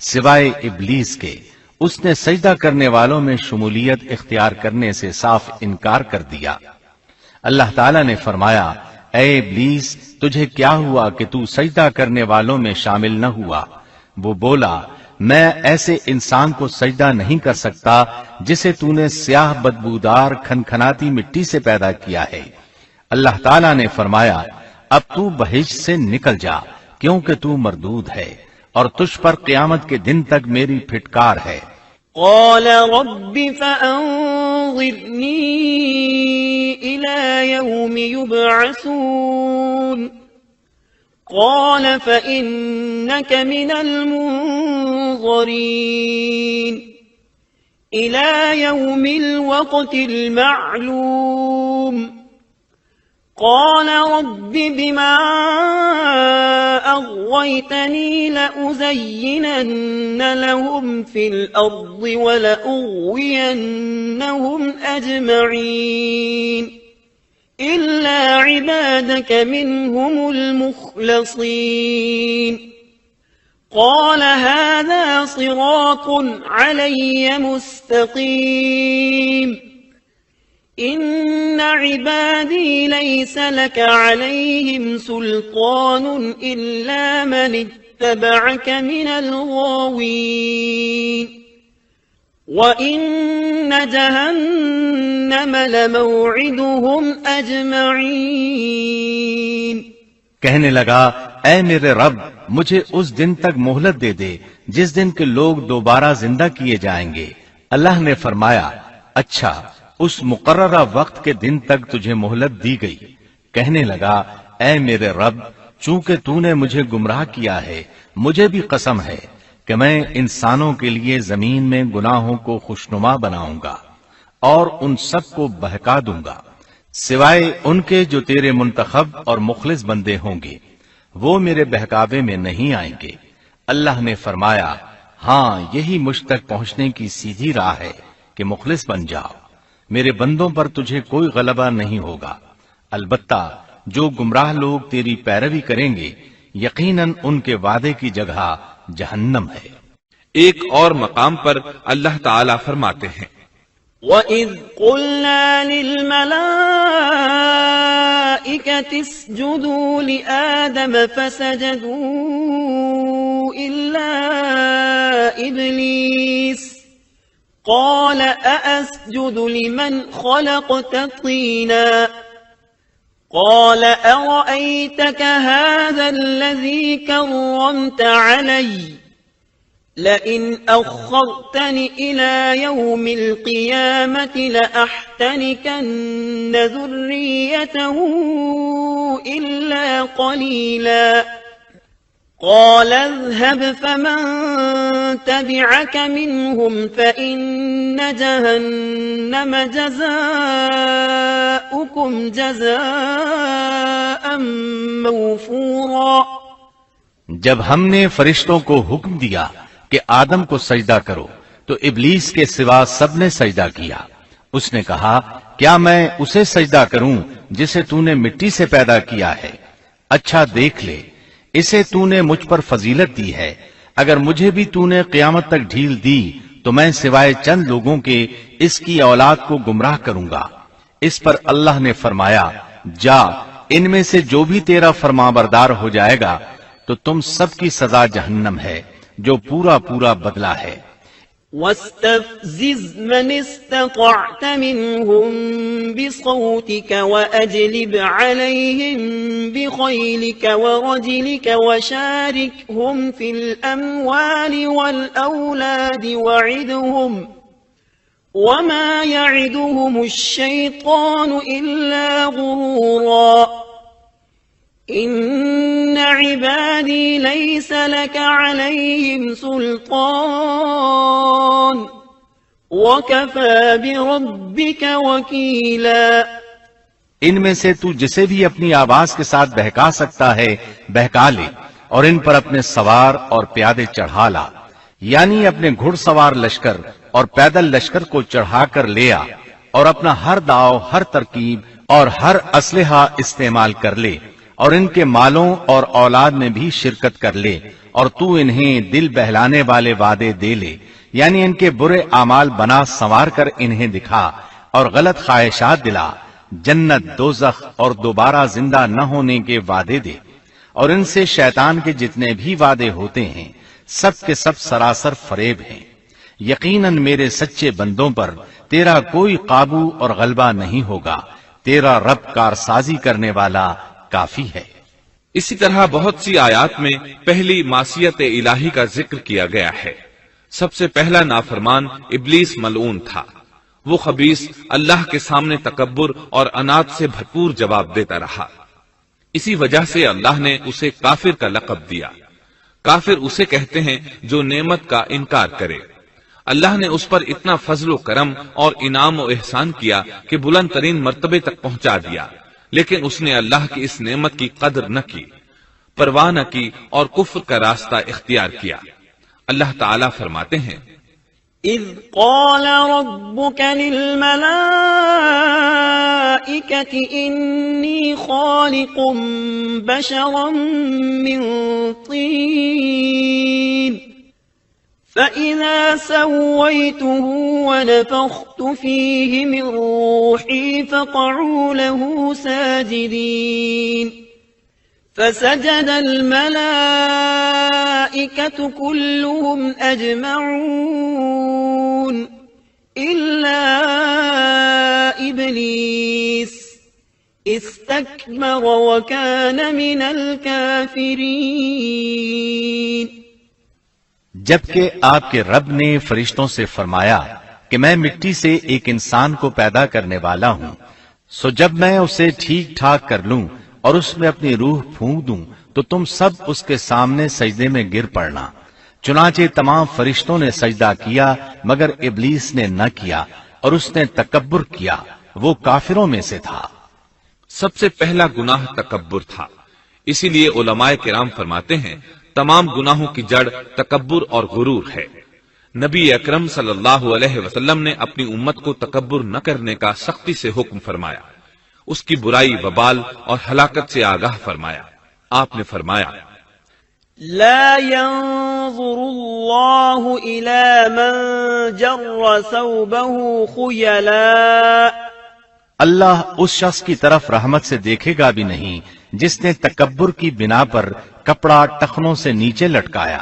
سوائے ابلیس کے، اس نے سجدہ کرنے والوں میں شمولیت اختیار کرنے سے صاف انکار کر دیا۔ اللہ تعالیٰ نے فرمایا اے ابلیس تجھے کیا ہوا کہ تو سجدہ کرنے والوں میں شامل نہ ہوا؟ وہ بولا میں ایسے انسان کو سجدہ نہیں کر سکتا جسے تو نے سیاہ بدبودار کھنکھناتی مٹی سے پیدا کیا ہے۔ اللہ تعالیٰ نے فرمایا اب تو بہشت سے نکل جا کیونکہ تو مردود ہے اور تجھ پر قیامت کے دن تک میری پھٹکار ہے۔ قال رب فأنظرني إلى يوم يبعثون قال فإنك من المنظرين إلى يوم الوقت المعلوم قال رب بما أغويتني لأزينن لهم في الأرض ولأغوينهم أجمعين إلا عبادك منهم المخلصين قال هذا صراط علي مستقيم إن عبادي ليس لك عليهم سلطان إلا من اتبعك من الغاوين وإن جهنم لموعدهم أجمعين کہنے لگا اے میرے رب مجھے اس دن تک مہلت دے دے جس دن کے لوگ دوبارہ زندہ کیے جائیں گے۔ اللہ نے فرمایا اچھا اس مقررہ وقت کے دن تک تجھے مہلت دی گئی. کہنے لگا اے میرے رب، چونکہ تو نے مجھے گمراہ کیا ہے، مجھے بھی قسم ہے کہ میں انسانوں کے لیے زمین میں گناہوں کو خوشنما بناؤں گا اور ان سب کو بہکا دوں گا سوائے ان کے جو تیرے منتخب اور مخلص بندے ہوں گے، وہ میرے بہکاوے میں نہیں آئیں گے. اللہ نے فرمایا ہاں یہی مجھ تک پہنچنے کی سیدھی راہ ہے کہ مخلص بن جاؤ، میرے بندوں پر تجھے کوئی غلبہ نہیں ہوگا. البتہ جو گمراہ لوگ تیری پیروی کریں گے یقیناً ان کے وعدے کی جگہ جہنم ہے. ایک اور مقام پر اللہ تعالیٰ فرماتے ہیں وَإِذْ قُلْنَا لِلْمَلَائِكَةِ اسْجُدُوا لِآدَمَ فَسَجَدُوا إِلَّا إِبْلِيسَ قَالَ أَأَسْجُدُ لِمَنْ خَلَقْتَ طِينًا قَالَ أَرَأَيْتَكَ هَذَا الَّذِي كَرَّمْتَ عَلَيَّ لئن أخرتني إلى يوم القيامة لأحتنكن ذريته إلا قليلا قال اذهب فمن تبعك منهم فإن جهنم جزاؤكم جزاء موفورا. جب ہم نے فرشتوں کو حکم دیا کہ آدم کو سجدہ کرو تو ابلیس کے سوا سب نے سجدہ کیا. اس نے کہا کیا میں اسے سجدہ کروں جسے تو نے مٹی سے پیدا کیا ہے؟ اچھا دیکھ لے، اسے تو نے مجھ پر فضیلت دی ہے، اگر مجھے بھی تو نے قیامت تک ڈھیل دی تو میں سوائے چند لوگوں کے اس کی اولاد کو گمراہ کروں گا. اس پر اللہ نے فرمایا جا، ان میں سے جو بھی تیرا فرمانبردار ہو جائے گا تو تم سب کی سزا جہنم ہے جو پورا پورا بدلہ ہے. واستفزز من استطعت منهم بصوتك وأجلب عليهم بخيلك ورجلك وشاركهم في الأموال والأولاد وعدهم وما يعدهم الشيطان إلا غرورا. إن عبادي ليس لك عليهم سلطان وكفى بربك وكيلا. ان میں سے تو جسے بھی اپنی آواز کے ساتھ بہکا سکتا ہے بہکا لے، اور ان پر اپنے سوار اور پیادے چڑھا لا، یعنی اپنے گھڑ سوار لشکر اور پیدل لشکر کو چڑھا کر لے آ، اور اپنا ہر داؤ، ہر ترکیب اور ہر اسلحہ استعمال کر لے، اور ان کے مالوں اور اولاد میں بھی شرکت کر لے، اور تو انہیں دل بہلانے والے وعدے دے لے، یعنی ان کے برے اعمال بنا سنوار کر انہیں دکھا اور غلط خواہشات دلا، جنت، دوزخ اور دوبارہ زندہ نہ ہونے کے وعدے دے، اور ان سے شیطان کے جتنے بھی وعدے ہوتے ہیں سب کے سب سراسر فریب ہیں. یقیناً میرے سچے بندوں پر تیرا کوئی قابو اور غلبہ نہیں ہوگا، تیرا رب کارسازی کرنے والا کافی ہے. اسی طرح بہت سی آیات میں پہلی معصیت الہی کا ذکر کیا گیا ہے. سب سے پہلا نافرمان ابلیس ملعون تھا. وہ خبیث اللہ کے سامنے تکبر اور انات سے بھرپور جواب دیتا رہا. اسی وجہ سے اللہ نے اسے کافر کا لقب دیا. کافر اسے کہتے ہیں جو نعمت کا انکار کرے. اللہ نے اس پر اتنا فضل و کرم اور انعام و احسان کیا کہ بلند ترین مرتبے تک پہنچا دیا، لیکن اس نے اللہ کی اس نعمت کی قدر نہ کی، پرواہ نہ کی اور کفر کا راستہ اختیار کیا. اللہ تعالیٰ فرماتے ہیں إذ قال ربك للملائكة إني خالق بشرا من طين فإذا سويته ونفخت فيه من روحي فقعوا له ساجدين فسجد الملائكة كلهم أجمعون إلا إبليس استكبر وكان من الكافرين. جبکہ آپ کے رب نے فرشتوں سے فرمایا کہ میں مٹی سے ایک انسان کو پیدا کرنے والا ہوں، سو جب میں اسے ٹھیک ٹھاک کر لوں اور اس میں اپنی روح پھونک دوں تو تم سب اس کے سامنے سجدے میں گر پڑنا۔ چنانچہ تمام فرشتوں نے سجدہ کیا مگر ابلیس نے نہ کیا اور اس نے تکبر کیا، وہ کافروں میں سے تھا۔ سب سے پہلا گناہ تکبر تھا، اسی لیے علماء کرام فرماتے ہیں تمام گناہوں کی جڑ تکبر اور غرور ہے۔ نبی اکرم صلی اللہ علیہ وسلم نے اپنی امت کو تکبر نہ کرنے کا سختی سے حکم فرمایا، اس کی برائی، وبال اور ہلاکت سے آگاہ فرمایا۔ آپ نے فرمایا لا ينظر الله إلى من جر ثوبه خيلاء، اللہ اس شخص کی طرف رحمت سے دیکھے گا بھی نہیں جس نے تکبر کی بنا پر کپڑا ٹخنوں سے نیچے لٹکایا۔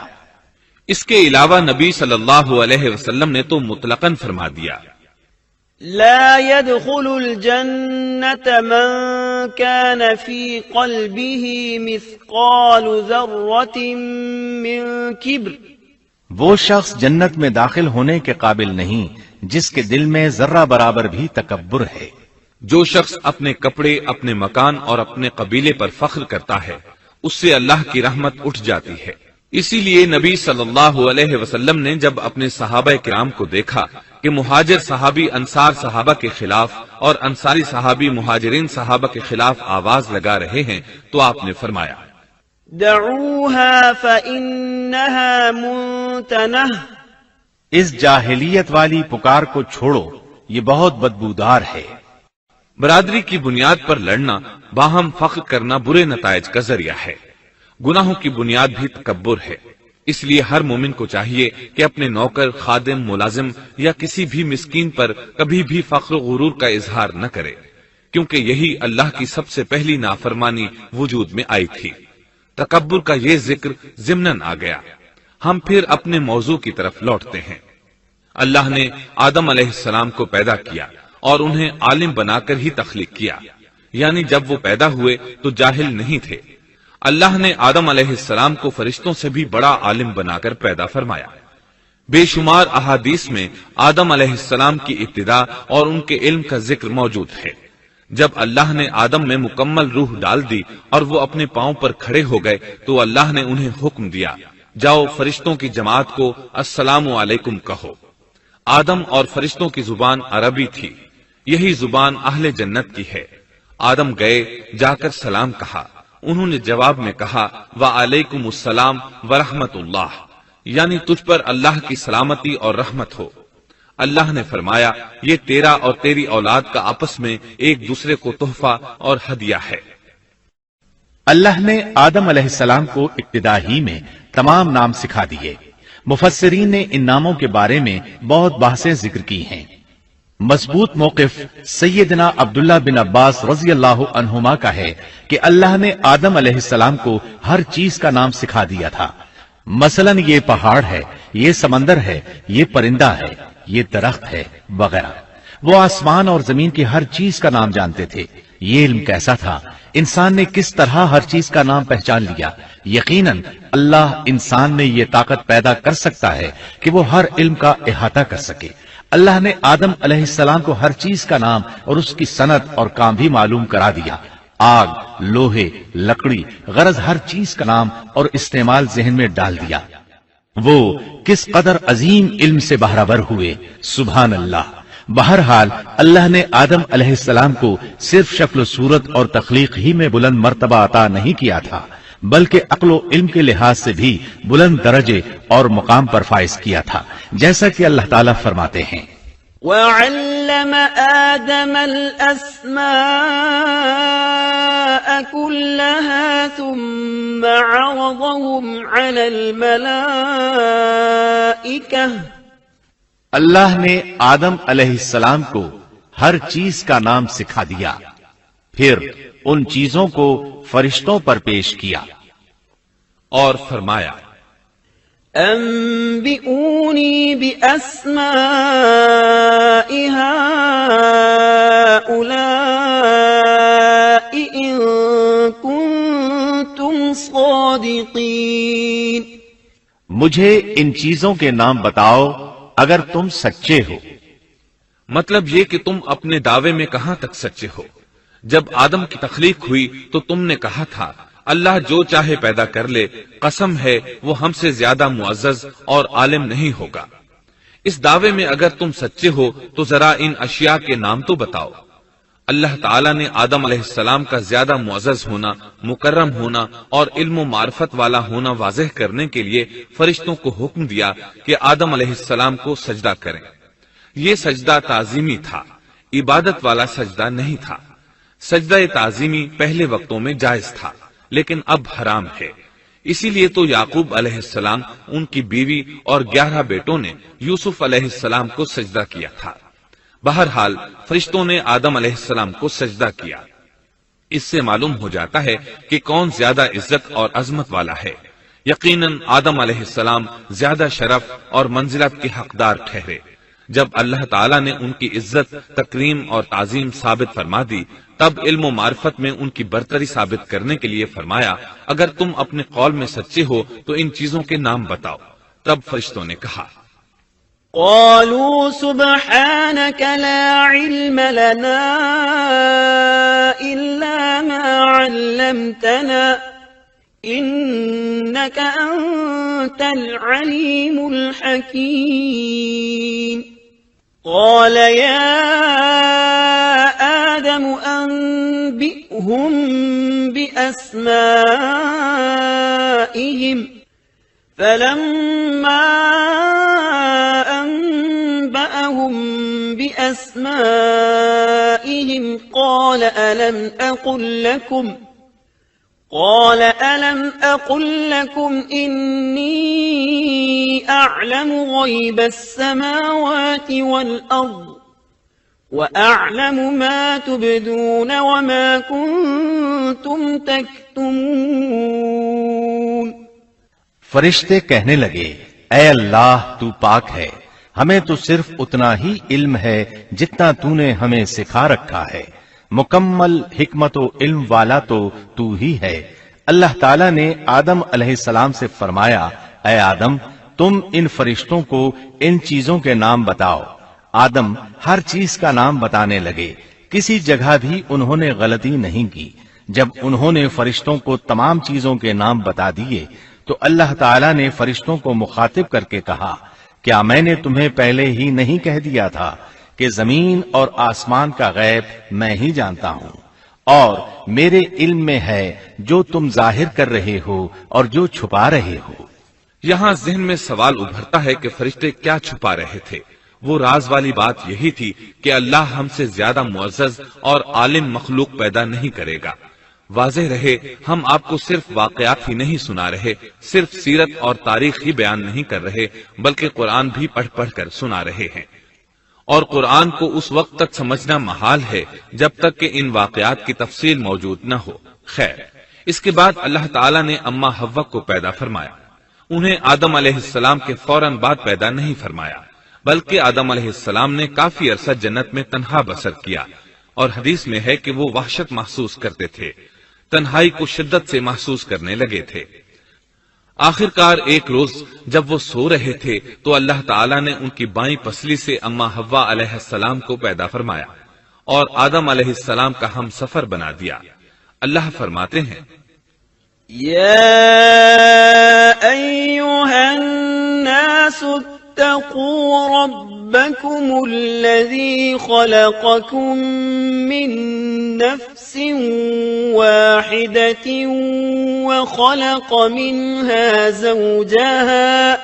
اس کے علاوہ نبی صلی اللہ علیہ وسلم نے تو مطلقاً فرما دیا لا يدخل الجنة من كان في قلبه مثقال ذرة من كبر، وہ شخص جنت میں داخل ہونے کے قابل نہیں جس کے دل میں ذرہ برابر بھی تکبر ہے۔ جو شخص اپنے کپڑے، اپنے مکان اور اپنے قبیلے پر فخر کرتا ہے اس سے اللہ کی رحمت اٹھ جاتی ہے۔ اسی لیے نبی صلی اللہ علیہ وسلم نے جب اپنے صحابہ کرام کو دیکھا کہ مہاجر صحابی انصار صحابہ کے خلاف اور انصاری صحابی مہاجرین صحابہ کے خلاف آواز لگا رہے ہیں تو آپ نے فرمایا دعوها فإنها منتنہ، اس جاہلیت والی پکار کو چھوڑو، یہ بہت بدبودار ہے۔ برادری کی بنیاد پر لڑنا، باہم فخر کرنا برے نتائج کا ذریعہ ہے۔ گناہوں کی بنیاد بھی تکبر ہے، اس لیے ہر مومن کو چاہیے کہ اپنے نوکر، خادم، ملازم یا کسی بھی مسکین پر کبھی بھی فخر و غرور کا اظہار نہ کرے، کیونکہ یہی اللہ کی سب سے پہلی نافرمانی وجود میں آئی تھی۔ تکبر کا یہ ذکر ضمناً آ گیا۔ ہم پھر اپنے موضوع کی طرف لوٹتے ہیں۔ اللہ نے آدم علیہ السلام کو پیدا کیا اور انہیں عالم بنا کر ہی تخلیق کیا، یعنی جب وہ پیدا ہوئے تو جاہل نہیں تھے۔ اللہ نے آدم علیہ السلام کو فرشتوں سے بھی بڑا عالم بنا کر پیدا فرمایا۔ بے شمار احادیث میں آدم علیہ السلام کی ابتدا اور ان کے علم کا ذکر موجود ہے۔ جب اللہ نے آدم میں مکمل روح ڈال دی اور وہ اپنے پاؤں پر کھڑے ہو گئے تو اللہ نے انہیں حکم دیا، جاؤ فرشتوں کی جماعت کو السلام علیکم کہو۔ آدم اور فرشتوں کی زبان عربی تھی، یہی زبان اہل جنت کی ہے۔ آدم گئے، جا کر سلام کہا، انہوں نے جواب میں کہا وعلیکم السلام ورحمت اللہ، یعنی تجھ پر اللہ کی سلامتی اور رحمت ہو۔ اللہ نے فرمایا یہ تیرا اور تیری اولاد کا آپس میں ایک دوسرے کو تحفہ اور ہدیہ ہے۔ اللہ نے آدم علیہ السلام کو ابتدا ہی میں تمام نام سکھا دیے۔ مفسرین نے ان ناموں کے بارے میں بہت بحثیں ذکر کی ہیں۔ مضبوط موقف سیدنا عبداللہ بن عباس رضی اللہ عنہما کا ہے کہ اللہ نے آدم علیہ السلام کو ہر چیز کا نام سکھا دیا تھا، مثلا یہ پہاڑ ہے، یہ سمندر ہے، یہ پرندہ ہے، یہ درخت ہے وغیرہ۔ وہ آسمان اور زمین کی ہر چیز کا نام جانتے تھے۔ یہ علم کیسا تھا، انسان نے کس طرح ہر چیز کا نام پہچان لیا۔ یقیناً اللہ انسان میں یہ طاقت پیدا کر سکتا ہے کہ وہ ہر علم کا احاطہ کر سکے۔ اللہ نے آدم علیہ السلام کو ہر چیز کا نام اور اس کی صنعت اور کام بھی معلوم کرا دیا۔ آگ، لوہے، لکڑی، غرض ہر چیز کا نام اور استعمال ذہن میں ڈال دیا۔ وہ کس قدر عظیم علم سے بہرور ہوئے، سبحان اللہ۔ بہرحال اللہ نے آدم علیہ السلام کو صرف شکل و صورت اور تخلیق ہی میں بلند مرتبہ عطا نہیں کیا تھا، بلکہ عقل و علم کے لحاظ سے بھی بلند درجے اور مقام پر فائز کیا تھا، جیسا کہ اللہ تعالیٰ فرماتے ہیں وَعَلَّمَ آدَمَ الْأَسْمَاءَ كُلَّهَا ثُمَّ عَرَضَهُمْ عَلَى الْمَلَائِكَةِ، اللہ نے آدم علیہ السلام کو ہر چیز کا نام سکھا دیا، پھر ان چیزوں کو فرشتوں پر پیش کیا اور فرمایا أنبئوني بأسماء هؤلاء إن كنتم صادقين، مجھے ان چیزوں کے نام بتاؤ اگر تم سچے ہو۔ مطلب یہ کہ تم اپنے دعوے میں کہاں تک سچے ہو؟ جب آدم کی تخلیق ہوئی تو تم نے کہا تھا اللہ جو چاہے پیدا کر لے، قسم ہے وہ ہم سے زیادہ معزز اور عالم نہیں ہوگا۔ اس دعوے میں اگر تم سچے ہو تو ذرا ان اشیاء کے نام تو بتاؤ۔ اللہ تعالیٰ نے آدم علیہ السلام کا زیادہ معزز ہونا، مکرم ہونا اور علم و معرفت والا ہونا واضح کرنے کے لیے فرشتوں کو حکم دیا کہ آدم علیہ السلام کو سجدہ کریں۔ یہ سجدہ تعظیمی تھا، عبادت والا سجدہ نہیں تھا۔ سجدہ تعظیمی پہلے وقتوں میں جائز تھا لیکن اب حرام ہے۔ اسی لیے تو یعقوب علیہ السلام، ان کی بیوی اور 11 بیٹوں نے یوسف علیہ السلام کو سجدہ کیا تھا۔ بہرحال فرشتوں نے آدم علیہ السلام کو سجدہ کیا۔ اس سے معلوم ہو جاتا ہے کہ کون زیادہ عزت اور عظمت والا ہے۔ یقیناً آدم علیہ السلام زیادہ شرف اور منزلت کے حقدار ٹھہرے۔ جب اللہ تعالیٰ نے ان کی عزت، تکریم اور تعظیم ثابت فرما دی، تب علم و معرفت میں ان کی برتری ثابت کرنے کے لیے فرمایا اگر تم اپنے قول میں سچے ہو تو ان چیزوں کے نام بتاؤ۔ تب فرشتوں نے کہا قالوا سبحانك لا علم لنا إلا ما علمتنا إنك أنت العليم الحكيم قال يا آدم أنبئهم بأسمائهم فلما أنبأهم بأسمائهم قال ألم أقل لكم إني أعلم غيب السماوات والأرض وأعلم ما تبدون وما كنتم تكتمون۔ فرشتے کہنے لگے اے اللہ تو پاک ہے، ہمیں تو صرف اتنا ہی علم ہے جتنا تو نے ہمیں سکھا رکھا ہے، مکمل حکمت و علم والا تو ہی ہے۔ اللہ تعالیٰ نے آدم علیہ السلام سے فرمایا اے آدم تم ان فرشتوں کو ان چیزوں کے نام بتاؤ۔ آدم ہر چیز کا نام بتانے لگے، کسی جگہ بھی انہوں نے غلطی نہیں کی۔ جب انہوں نے فرشتوں کو تمام چیزوں کے نام بتا دیے تو اللہ تعالیٰ نے فرشتوں کو مخاطب کر کے کہا کیا میں نے تمہیں پہلے ہی نہیں کہہ دیا تھا کہ زمین اور آسمان کا غیب میں ہی جانتا ہوں اور میرے علم میں ہے جو تم ظاہر کر رہے ہو اور جو چھپا رہے ہو۔ یہاں ذہن میں سوال ابھرتا ہے کہ فرشتے کیا چھپا رہے تھے؟ وہ راز والی بات یہی تھی کہ اللہ ہم سے زیادہ معزز اور عالم مخلوق پیدا نہیں کرے گا۔ واضح رہے ہم آپ کو صرف واقعات ہی نہیں سنا رہے، صرف سیرت اور تاریخ ہی بیان نہیں کر رہے، بلکہ قرآن بھی پڑھ پڑھ کر سنا رہے ہیں۔ اور قرآن کو اس وقت تک سمجھنا محال ہے جب تک کہ ان واقعات کی تفصیل موجود نہ ہو۔ خیر، اس کے بعد اللہ تعالیٰ نے اما حوا کو پیدا فرمایا۔ انہیں آدم علیہ السلام کے فوراً بعد پیدا نہیں فرمایا، بلکہ آدم علیہ السلام نے کافی عرصہ جنت میں تنہا بسر کیا، اور حدیث میں ہے کہ وہ وحشت محسوس کرتے تھے، تنہائی کو شدت سے محسوس کرنے لگے تھے۔ آخرکار ایک روز جب وہ سو رہے تھے تو اللہ تعالیٰ نے ان کی بائیں پسلی سے اما حوا علیہ السلام کو پیدا فرمایا اور آدم علیہ السلام کا ہم سفر بنا دیا۔ اللہ فرماتے ہیں یا ایھا الناس اتقوا ربکم الذی خلقکم من نفس واحدة وخلق منها زوجها۔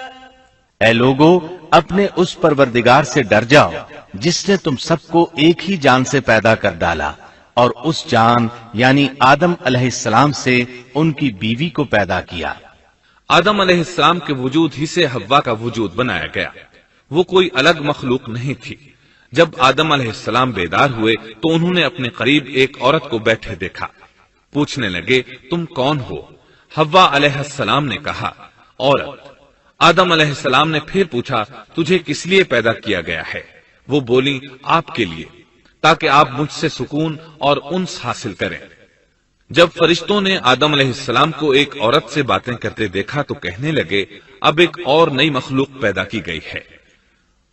اے لوگو اپنے اس پروردگار سے ڈر جاؤ جس نے تم سب کو ایک ہی جان سے پیدا کر ڈالا اور اس جان یعنی آدم علیہ السلام سے ان کی بیوی کو پیدا کیا۔ آدم علیہ السلام کے وجود ہی سے حوا کا وجود بنایا گیا، وہ کوئی الگ مخلوق نہیں تھی۔ جب آدم علیہ السلام بیدار ہوئے تو انہوں نے اپنے قریب ایک عورت کو بیٹھے دیکھا، پوچھنے لگے تم کون ہو؟ حوا علیہ السلام نے کہا عورت۔ آدم علیہ السلام نے پھر پوچھا تجھے کس لیے پیدا کیا گیا ہے؟ وہ بولی آپ کے لیے، تاکہ آپ مجھ سے سکون اور انس حاصل کریں۔ جب فرشتوں نے آدم علیہ السلام کو ایک عورت سے باتیں کرتے دیکھا تو کہنے لگے اب ایک اور نئی مخلوق پیدا کی گئی ہے۔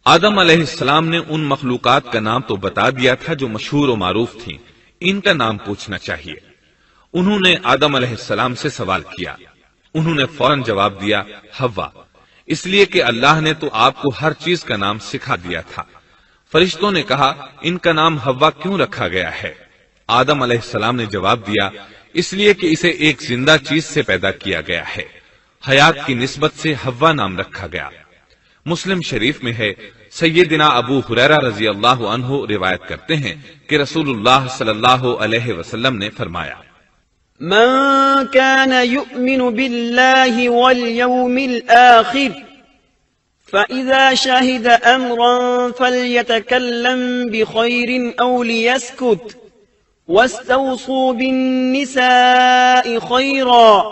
آدم علیہ السلام نے ان مخلوقات کا نام تو بتا دیا تھا جو مشہور و معروف تھیں، ان کا نام پوچھنا چاہیے۔ انہوں نے آدم علیہ السلام سے سوال کیا، انہوں نے فوراً جواب دیا حوا، اس لیے کہ اللہ نے تو آپ کو ہر چیز کا نام سکھا دیا تھا۔ فرشتوں نے کہا ان کا نام حوا کیوں رکھا گیا ہے؟ آدم علیہ السلام نے جواب دیا اس لیے کہ اسے ایک زندہ چیز سے پیدا کیا گیا ہے، حیات کی نسبت سے حوا نام رکھا گیا۔ مسلم شریف میں ہے، سیدنا ابو ہریرہ رضی اللہ عنہ روایت کرتے ہیں کہ رسول اللہ صلی اللہ علیہ وسلم نے فرمایا، من كان يؤمن بالله واليوم الآخر فإذا شهد أمرا فليتكلم بخير أو ليسكت واستوصوا بالنساء خيرا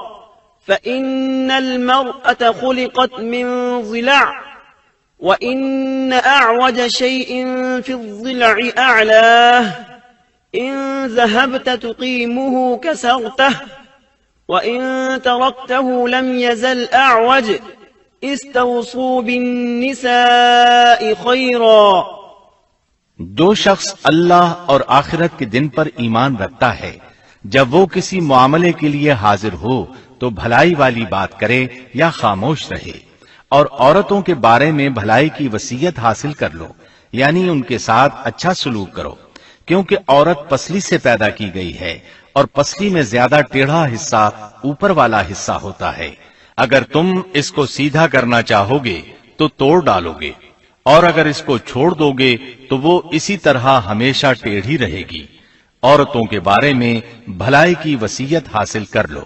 فإن المرأة خلقت من ضلع وإن أعوج شيء في الضلع أعلاه إن ذهبت تقيمه كسرته وإن تركته لم يزل أعوج استوصوا بالنساء خيرا۔ جو شخص اللہ اور آخرت کے دن پر ایمان رکھتا ہے، جب وہ کسی معاملے کے لیے حاضر ہو تو بھلائی والی بات کرے یا خاموش رہے، اور عورتوں کے بارے میں بھلائی کی وصیت حاصل کر لو، یعنی ان کے ساتھ اچھا سلوک کرو، کیونکہ عورت پسلی سے پیدا کی گئی ہے اور پسلی میں زیادہ ٹیڑھا حصہ اوپر والا حصہ ہوتا ہے۔ اگر تم اس کو سیدھا کرنا چاہو گے تو توڑ ڈالو گے، اور اگر اس کو چھوڑ دو گے تو وہ اسی طرح ہمیشہ ٹیڑھی رہے گی۔ عورتوں کے بارے میں بھلائی کی وصیت حاصل کر لو۔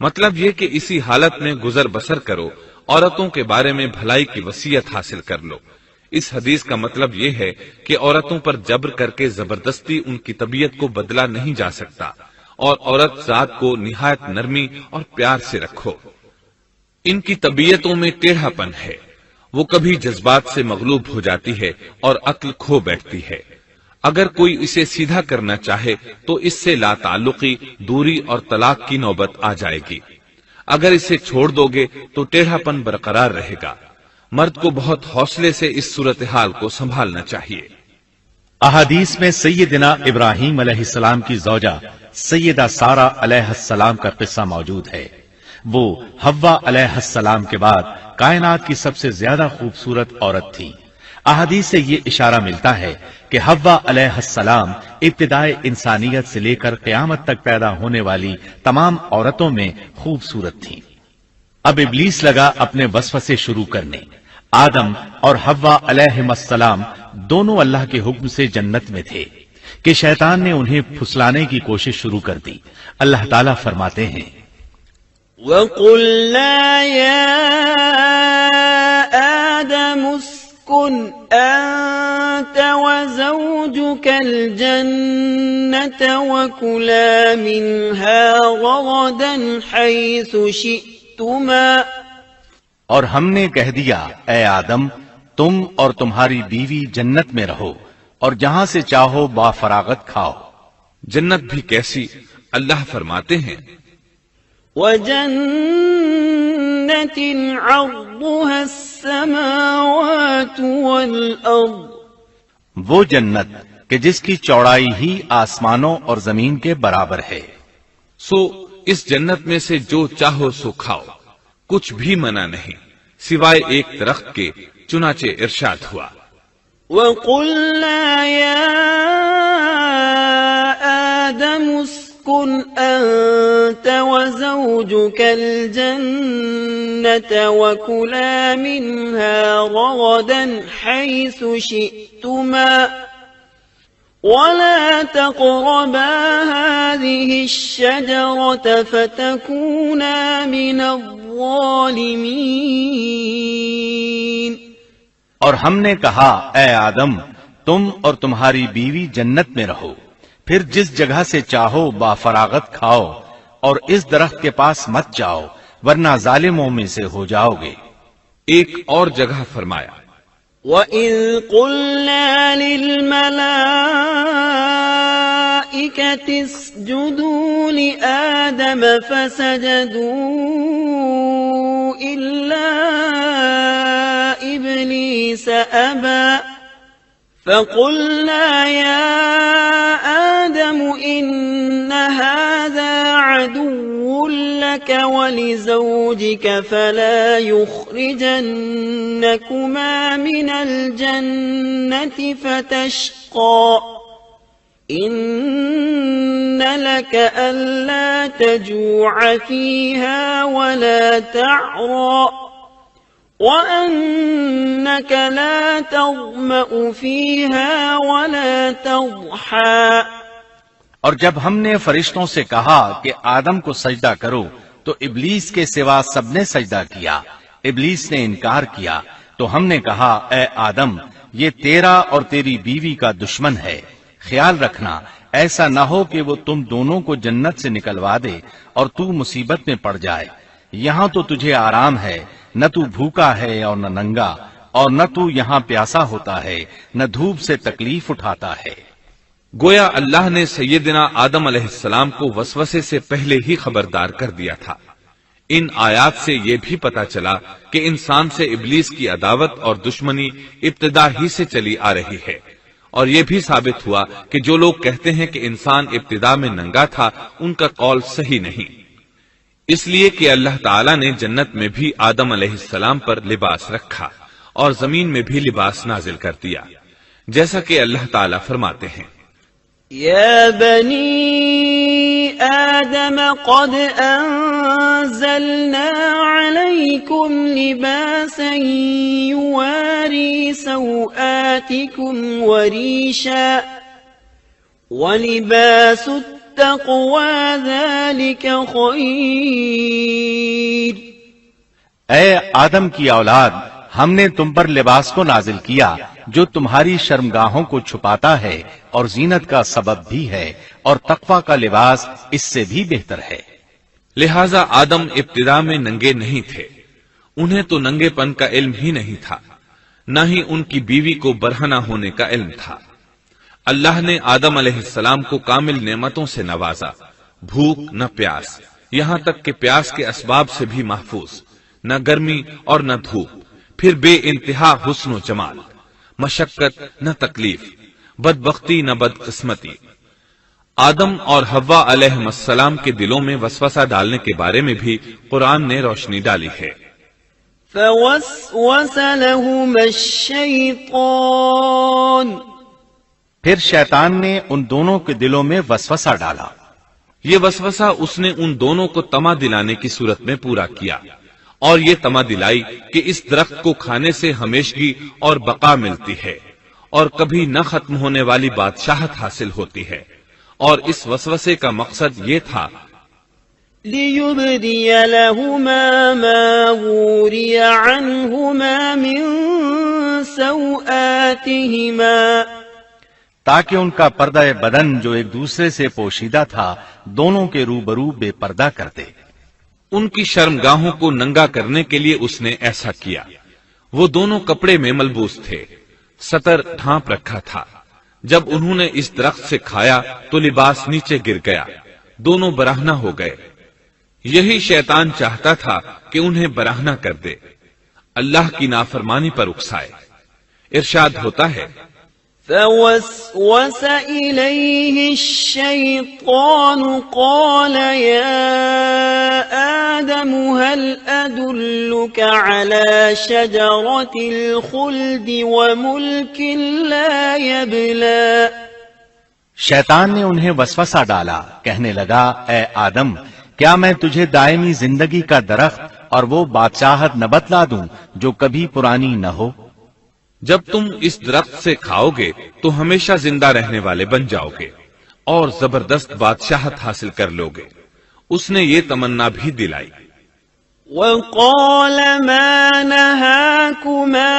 مطلب یہ کہ اسی حالت میں گزر بسر کرو، عورتوں کے بارے میں بھلائی کی وصیت حاصل کر لو۔ اس حدیث کا مطلب یہ ہے کہ عورتوں پر جبر کر کے زبردستی ان کی طبیعت کو بدلا نہیں جا سکتا، اور عورت ذات کو نہایت نرمی اور پیار سے رکھو۔ ان کی طبیعتوں میں ٹیڑھا پن ہے، وہ کبھی جذبات سے مغلوب ہو جاتی ہے اور عقل کھو بیٹھتی ہے۔ اگر کوئی اسے سیدھا کرنا چاہے تو اس سے لا تعلقی، دوری اور طلاق کی نوبت آ جائے گی۔ اگر اسے چھوڑ دو گے تو ٹیڑھا پن برقرار رہے گا۔ مرد کو بہت حوصلے سے اس صورتحال کو سنبھالنا چاہیے۔ احادیث میں سیدنا ابراہیم علیہ السلام کی زوجہ سیدہ سارہ علیہ السلام کا قصہ موجود ہے۔ وہ حوا علیہ السلام کے بعد کائنات کی سب سے زیادہ خوبصورت عورت تھی۔ احادیث سے یہ اشارہ ملتا ہے کہ حوا علیہ السلام ابتدائے انسانیت سے لے کر قیامت تک پیدا ہونے والی تمام عورتوں میں خوبصورت تھیں۔ اب ابلیس لگا اپنے وسوسے شروع کرنے۔ آدم اور حوا علیہم السلام دونوں اللہ کے حکم سے جنت میں تھے کہ شیطان نے انہیں پھسلانے کی کوشش شروع کر دی۔ اللہ تعالیٰ فرماتے ہیں، وَقُلْنَا يَا آدَمُ اسْكُنْ أَنْتَ وَزَوْجُكَ الْجَنَّةَ وَكُلَا مِنْهَا رَغَدًا حَيْثُ شِئْتُمَا۔ اور ہم نے کہہ دیا اے آدم، تم اور تمہاری بیوی جنت میں رہو اور جہاں سے چاہو با فراغت کھاؤ۔ جنت بھی کیسی، اللہ فرماتے ہیں، وَجَنَّةٍ عَرْضُهَا السَّمَاوَاتُ وَالْأَرْضُ، وہ جنت کہ جس کی چوڑائی ہی آسمانوں اور زمین کے برابر ہے۔ سو اس جنت میں سے جو چاہو سو کھاؤ، کچھ بھی منع نہیں سوائے ایک درخت کے، چنانچہ ارشاد ہوا، وَقُلْنَا يَا آدَمُ اسْكُنْ أَنْتَ وَزَوْجُكَ الْجَنَّةَ وَكُلَا مِنْهَا رَغَدًا حَيْثُ شِئْتُمَا وَلَا تَقْرَبَا هَذِهِ الشَّجَرَةَ فَتَكُونَا مِنَ الظَّالِمِينَ۔ اور ہم نے کہا اے آدم، تم اور تمہاری بیوی جنت میں رہو، پھر جس جگہ سے چاہو با فراغت کھاؤ، اور اس درخت کے پاس مت جاؤ ورنہ ظالموں میں سے ہو جاؤ گے۔ ایک اور جگہ فرمایا، وَإِذْ قُلْنَا لِلْمَلَائِكَةِ اسْجُدُوا لِآدَمَ فَسَجَدُوا إِلَّا إبليس أبى فقلنا يا آدم إن هذا عدو لك ولزوجك فلا يخرجنكما من الجنة فتشقى إن لك ألا تجوع فيها ولا تعرى وأنك لا تظمأ فيها ولا تضحى۔ اور جب ہم نے فرشتوں سے کہا کہ آدم کو سجدہ کرو تو ابلیس کے سوا سب نے سجدہ کیا، ابلیس نے انکار کیا۔ تو ہم نے کہا اے آدم یہ تیرا اور تیری بیوی کا دشمن ہے، خیال رکھنا ایسا نہ ہو کہ وہ تم دونوں کو جنت سے نکلوا دے اور تو مصیبت میں پڑ جائے۔ یہاں تو تجھے آرام ہے، نہ تو بھوکا ہے اور نہ ننگا، اور نہ تو یہاں پیاسا ہوتا ہے، نہ دھوپ سے تکلیف اٹھاتا ہے۔ گویا اللہ نے سیدنا آدم علیہ السلام کو وسوسے سے پہلے ہی خبردار کر دیا تھا۔ ان آیات سے یہ بھی پتا چلا کہ انسان سے ابلیس کی عداوت اور دشمنی ابتدا ہی سے چلی آ رہی ہے، اور یہ بھی ثابت ہوا کہ جو لوگ کہتے ہیں کہ انسان ابتدا میں ننگا تھا ان کا قول صحیح نہیں، اس لیے کہ اللہ تعالیٰ نے جنت میں بھی آدم علیہ السلام پر لباس رکھا اور زمین میں بھی لباس نازل کر دیا، جیسا کہ اللہ تعالیٰ فرماتے ہیں يا بني آدم قد أنزلنا عليكم لباسا يواري سوآتكم وريشا ولباس التقوى ذلك خير۔ اے آدم کی اولاد، ہم نے تم پر لباس کو نازل کیا جو تمہاری شرمگاہوں کو چھپاتا ہے اور زینت کا سبب بھی ہے، اور تقوی کا لباس اس سے بھی بہتر ہے۔ لہذا آدم ابتدا میں ننگے نہیں تھے، انہیں تو ننگے پن کا علم ہی نہیں تھا، نہ ہی ان کی بیوی کو برہنہ ہونے کا علم تھا۔ اللہ نے آدم علیہ السلام کو کامل نعمتوں سے نوازا، بھوک نہ پیاس، یہاں تک کہ پیاس کے اسباب سے بھی محفوظ، نہ گرمی اور نہ دھوپ، پھر بے انتہا حسن و جمال، مشقت نہ تکلیف، بدبختی نہ بدقسمتی۔ آدم اور حوا علیہ السلام کے دلوں میں وسوسہ ڈالنے کے بارے میں بھی قرآن نے روشنی ڈالی ہے۔ فوسوس لهما الشیطان، پھر شیطان نے ان دونوں کے دلوں میں وسوسہ ڈالا۔ یہ وسوسہ اس نے ان دونوں کو طمع دلانے کی صورت میں پورا کیا، اور یہ طمع دلائی کہ اس درخت کو کھانے سے ہمیشگی اور بقا ملتی ہے اور کبھی نہ ختم ہونے والی بادشاہت حاصل ہوتی ہے، اور اس وسوسے کا مقصد یہ تھا لِيُبْدِيَ لَهُمَا مَا وُورِيَ عَنْهُمَا مِنْ سَوْآتِهِمَا، تاکہ ان کا پردہ بدن جو ایک دوسرے سے پوشیدہ تھا دونوں کے روبرو بے پردہ کر دے۔ ان کی شرمگاہوں کو ننگا کرنے کے لیے اس نے ایسا کیا۔ وہ دونوں کپڑے میں ملبوس تھے، ستر ڈھانپ رکھا تھا۔ جب انہوں نے اس درخت سے کھایا تو لباس نیچے گر گیا، دونوں برہنہ ہو گئے۔ یہی شیطان چاہتا تھا کہ انہیں برہنہ کر دے، اللہ کی نافرمانی پر اکسائے۔ ارشاد ہوتا ہے فوسوس إليه الشيطان قال يا آدم هل أدلك على شجرة الخلد وملك لا يبلى۔ شیطان نے انہیں وسوسہ ڈالا، کہنے لگا اے آدم کیا میں تجھے دائمی زندگی کا درخت اور وہ بادشاہت نہ بتلا دوں جو کبھی پرانی نہ ہو؟ جب تم اس درخت سے کھاؤ گے تو ہمیشہ زندہ رہنے والے بن جاؤ گے اور زبردست بادشاہت حاصل کر لو گے۔ اس نے یہ تمنا بھی دلائی۔ وقال ما نهاكما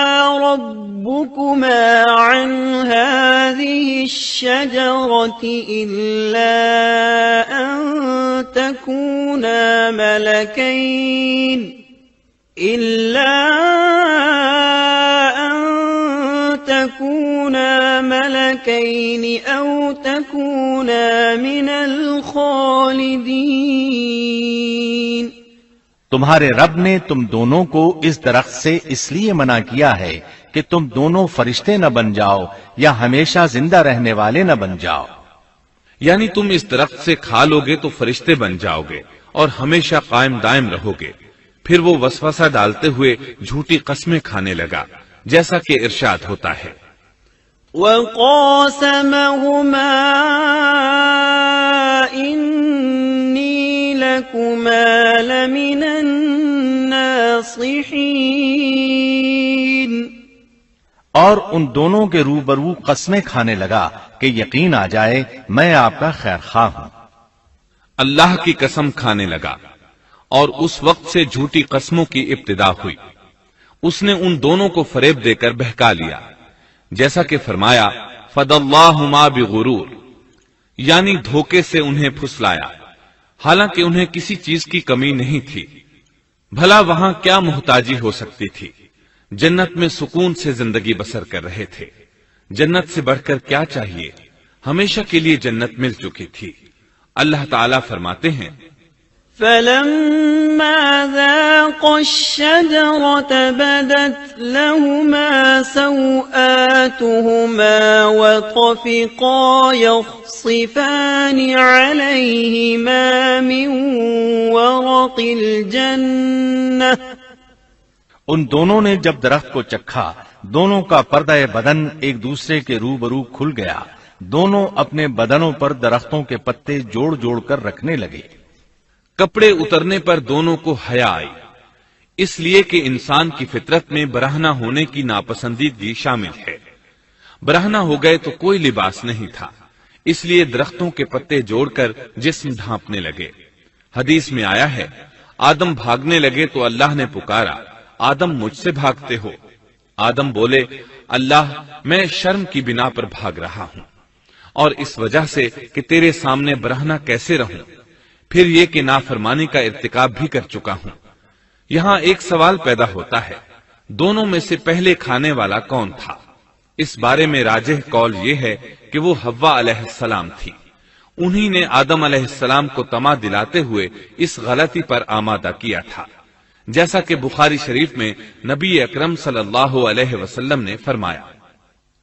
ربكما عن هذه الشجرة إلا أن تكونا ملكين أو تكونا من الخالدين۔ تمہارے رب نے تم دونوں کو اس درخت سے اس لیے منع کیا ہے کہ تم دونوں فرشتے نہ بن جاؤ یا ہمیشہ زندہ رہنے والے نہ بن جاؤ. یعنی تم اس درخت سے کھا لو گے تو فرشتے بن جاؤ گے اور ہمیشہ قائم دائم رہو گے. پھر وہ وسوسہ ڈالتے ہوئے جھوٹی قسمیں کھانے لگا جیسا کہ ارشاد ہوتا ہے. وَقَاسَمَهُمَا إِنِّي لَكُمَا لَمِنَ النَّاصِحِينَ. اور ان دونوں کے روبرو قسمیں کھانے لگا کہ یقین آ جائے میں آپ کا خیر خواہ ہوں. اللہ کی قسم کھانے لگا اور اس وقت سے جھوٹی قسموں کی ابتدا ہوئی. اس نے ان دونوں کو فریب دے کر بہکا لیا جیسا کہ فرمایا فَدَلَّاهُمَا بِغُرُورٍ، یعنی دھوکے سے انہیں پھسلایا، حالانکہ انہیں کسی چیز کی کمی نہیں تھی. بھلا وہاں کیا محتاجی ہو سکتی تھی؟ جنت میں سکون سے زندگی بسر کر رہے تھے. جنت سے بڑھ کر کیا چاہیے؟ ہمیشہ کے لیے جنت مل چکی تھی. اللہ تعالیٰ فرماتے ہیں فَلَمَّا ذَاقَا الشَّجَرَةَ بَدَتْ لَهُمَا سَوْآتُهُمَا وَطَفِقَا يَخْصِفَانِ عَلَيْهِمَا مِنْ وَرَقِ الْجَنَّةِ. ان دونوں نے جب درخت کو چکھا دونوں کا پردہ بدن ایک دوسرے کے روبرو کھل گیا. دونوں اپنے بدنوں پر درختوں کے پتے جوڑ جوڑ کر رکھنے لگے. کپڑے اترنے پر دونوں کو حیا آئی، اس لیے کہ انسان کی فطرت میں برہنہ ہونے کی ناپسندیدگی شامل ہے. برہنہ ہو گئے تو کوئی لباس نہیں تھا، اس لیے درختوں کے پتے جوڑ کر جسم ڈھانپنے لگے. حدیث میں آیا ہے آدم بھاگنے لگے تو اللہ نے پکارا آدم مجھ سے بھاگتے ہو؟ آدم بولے اللہ میں شرم کی بنا پر بھاگ رہا ہوں اور اس وجہ سے کہ تیرے سامنے برہنہ کیسے رہوں، پھر یہ کہ نافرمانی کا ارتکاب بھی کر چکا ہوں. یہاں ایک سوال پیدا ہوتا ہے دونوں میں سے پہلے کھانے والا کون تھا؟ اس بارے میں راجح قول یہ ہے کہ وہ حوا علیہ السلام تھی. انہی نے آدم علیہ السلام کو طمع دلاتے ہوئے اس غلطی پر آمادہ کیا تھا، جیسا کہ بخاری شریف میں نبی اکرم صلی اللہ علیہ وسلم نے فرمایا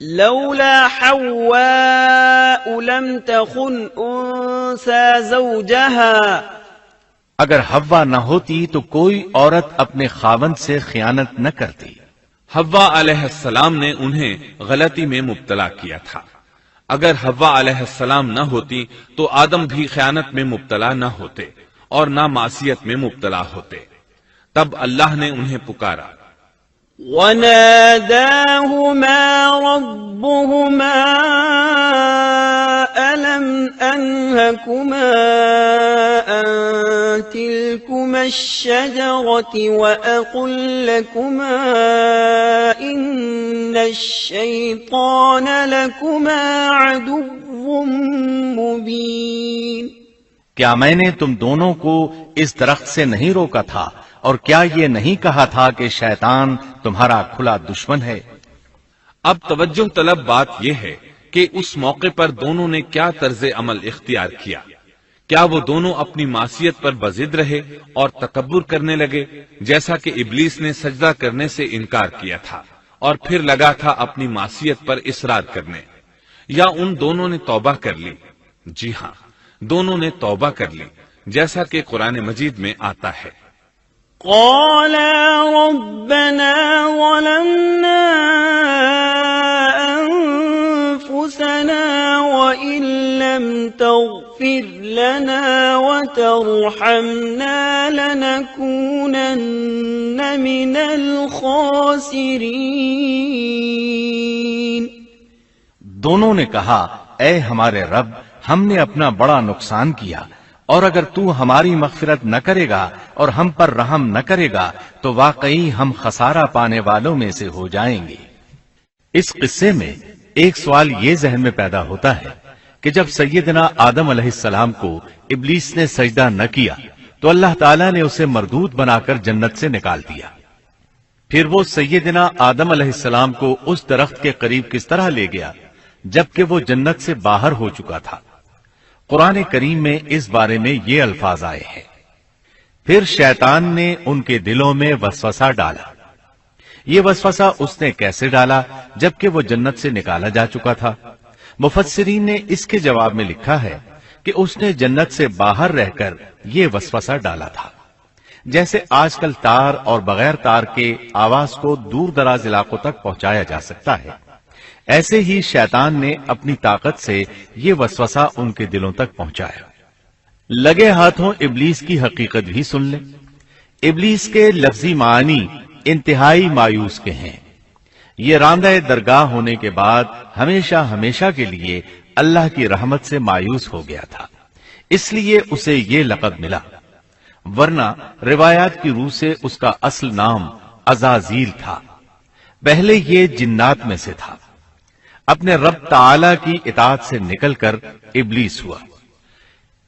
لولا حواء لم تخن انثى زوجها. اگر حوا نہ ہوتی تو کوئی عورت اپنے خاوند سے خیانت نہ کرتی. حوا علیہ السلام نے انہیں غلطی میں مبتلا کیا تھا. اگر حوا علیہ السلام نہ ہوتی تو آدم بھی خیانت میں مبتلا نہ ہوتے اور نہ معصیت میں مبتلا ہوتے. تب اللہ نے انہیں پکارا وَنَادَاهُمَا رَبُّهُمَا أَلَمْ أَنْهَكُمَا عَنْ تِلْكُمَا الشَّجَرَةِ وَأَقُلْ لَكُمَا إِنَّ الشَّيْطَانَ لَكُمَا عَدُوٌّ مُبِينٌ. کیا میں نے تم دونوں کو اس درخت سے نہیں روکا تھا اور کیا یہ نہیں کہا تھا کہ شیطان تمہارا کھلا دشمن ہے؟ اب توجہ طلب بات یہ ہے کہ اس موقع پر دونوں نے کیا طرز عمل اختیار کیا. کیا وہ دونوں اپنی معصیت پر بضد رہے اور تکبر کرنے لگے جیسا کہ ابلیس نے سجدہ کرنے سے انکار کیا تھا اور پھر لگا تھا اپنی معصیت پر اصرار کرنے، یا ان دونوں نے توبہ کر لی؟ جی ہاں، دونوں نے توبہ کر لی جیسا کہ قرآن مجید میں آتا ہے قَالَا رَبَّنَا ظَلَمْنَا أَنفُسَنَا وَإِن لَّمْ تَغْفِرْ لَنَا وَتَرْحَمْنَا لَنَكُونَنَّ مِنَ الْخَاسِرِينَ. دونوں نے کہا اے ہمارے رب ہم نے اپنا بڑا نقصان کیا، اور اگر تو ہماری مغفرت نہ کرے گا اور ہم پر رحم نہ کرے گا تو واقعی ہم خسارہ پانے والوں میں سے ہو جائیں گے. اس قصے میں ایک سوال یہ ذہن میں پیدا ہوتا ہے کہ جب سیدنا آدم علیہ السلام کو ابلیس نے سجدہ نہ کیا تو اللہ تعالیٰ نے اسے مردود بنا کر جنت سے نکال دیا. پھر وہ سیدنا آدم علیہ السلام کو اس درخت کے قریب کس طرح لے گیا جبکہ وہ جنت سے باہر ہو چکا تھا؟ قرآن کریم میں اس بارے میں یہ الفاظ آئے ہیں پھر شیطان نے ان کے دلوں میں وسوسہ ڈالا۔ یہ وسوسہ اس نے کیسے ڈالا جبکہ وہ جنت سے نکالا جا چکا تھا؟ مفسرین نے اس کے جواب میں لکھا ہے کہ اس نے جنت سے باہر رہ کر یہ وسوسہ ڈالا تھا۔ جیسے آج کل تار اور بغیر تار کے آواز کو دور دراز علاقوں تک پہنچایا جا سکتا ہے، ایسے ہی شیطان نے اپنی طاقت سے یہ وسوسہ ان کے دلوں تک پہنچایا۔ لگے ہاتھوں ابلیس کی حقیقت بھی سن لیں۔ ابلیس کے لفظی معنی انتہائی مایوس کے ہیں۔ یہ راندہ درگاہ ہونے کے بعد ہمیشہ ہمیشہ کے لیے اللہ کی رحمت سے مایوس ہو گیا تھا، اس لیے اسے یہ لقب ملا، ورنہ روایات کی روح سے اس کا اصل نام عزازیل تھا۔ پہلے یہ جنات میں سے تھا، اپنے رب تعالی کی اطاعت سے نکل کر ابلیس ہوا۔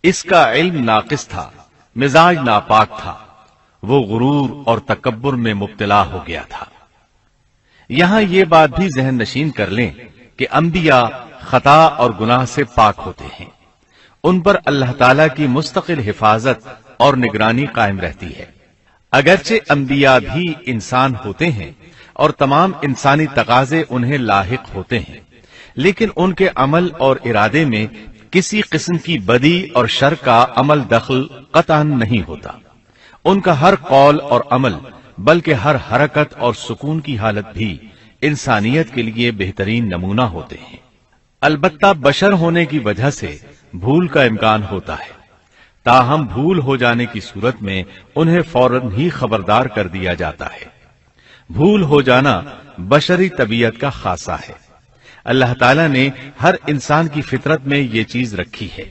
اس کا علم ناقص تھا، مزاج ناپاک تھا، وہ غرور اور تکبر میں مبتلا ہو گیا تھا۔ یہاں یہ بات بھی ذہن نشین کر لیں کہ انبیاء خطا اور گناہ سے پاک ہوتے ہیں، ان پر اللہ تعالی کی مستقل حفاظت اور نگرانی قائم رہتی ہے۔ اگرچہ انبیاء بھی انسان ہوتے ہیں اور تمام انسانی تقاضے انہیں لاحق ہوتے ہیں، لیکن ان کے عمل اور ارادے میں کسی قسم کی بدی اور شر کا عمل دخل قطعاً نہیں ہوتا۔ ان کا ہر قول اور عمل بلکہ ہر حرکت اور سکون کی حالت بھی انسانیت کے لیے بہترین نمونہ ہوتے ہیں۔ البتہ بشر ہونے کی وجہ سے بھول کا امکان ہوتا ہے، تاہم بھول ہو جانے کی صورت میں انہیں فوراً ہی خبردار کر دیا جاتا ہے۔ بھول ہو جانا بشری طبیعت کا خاصہ ہے۔ اللہ تعالیٰ نے ہر انسان کی فطرت میں یہ چیز رکھی ہے۔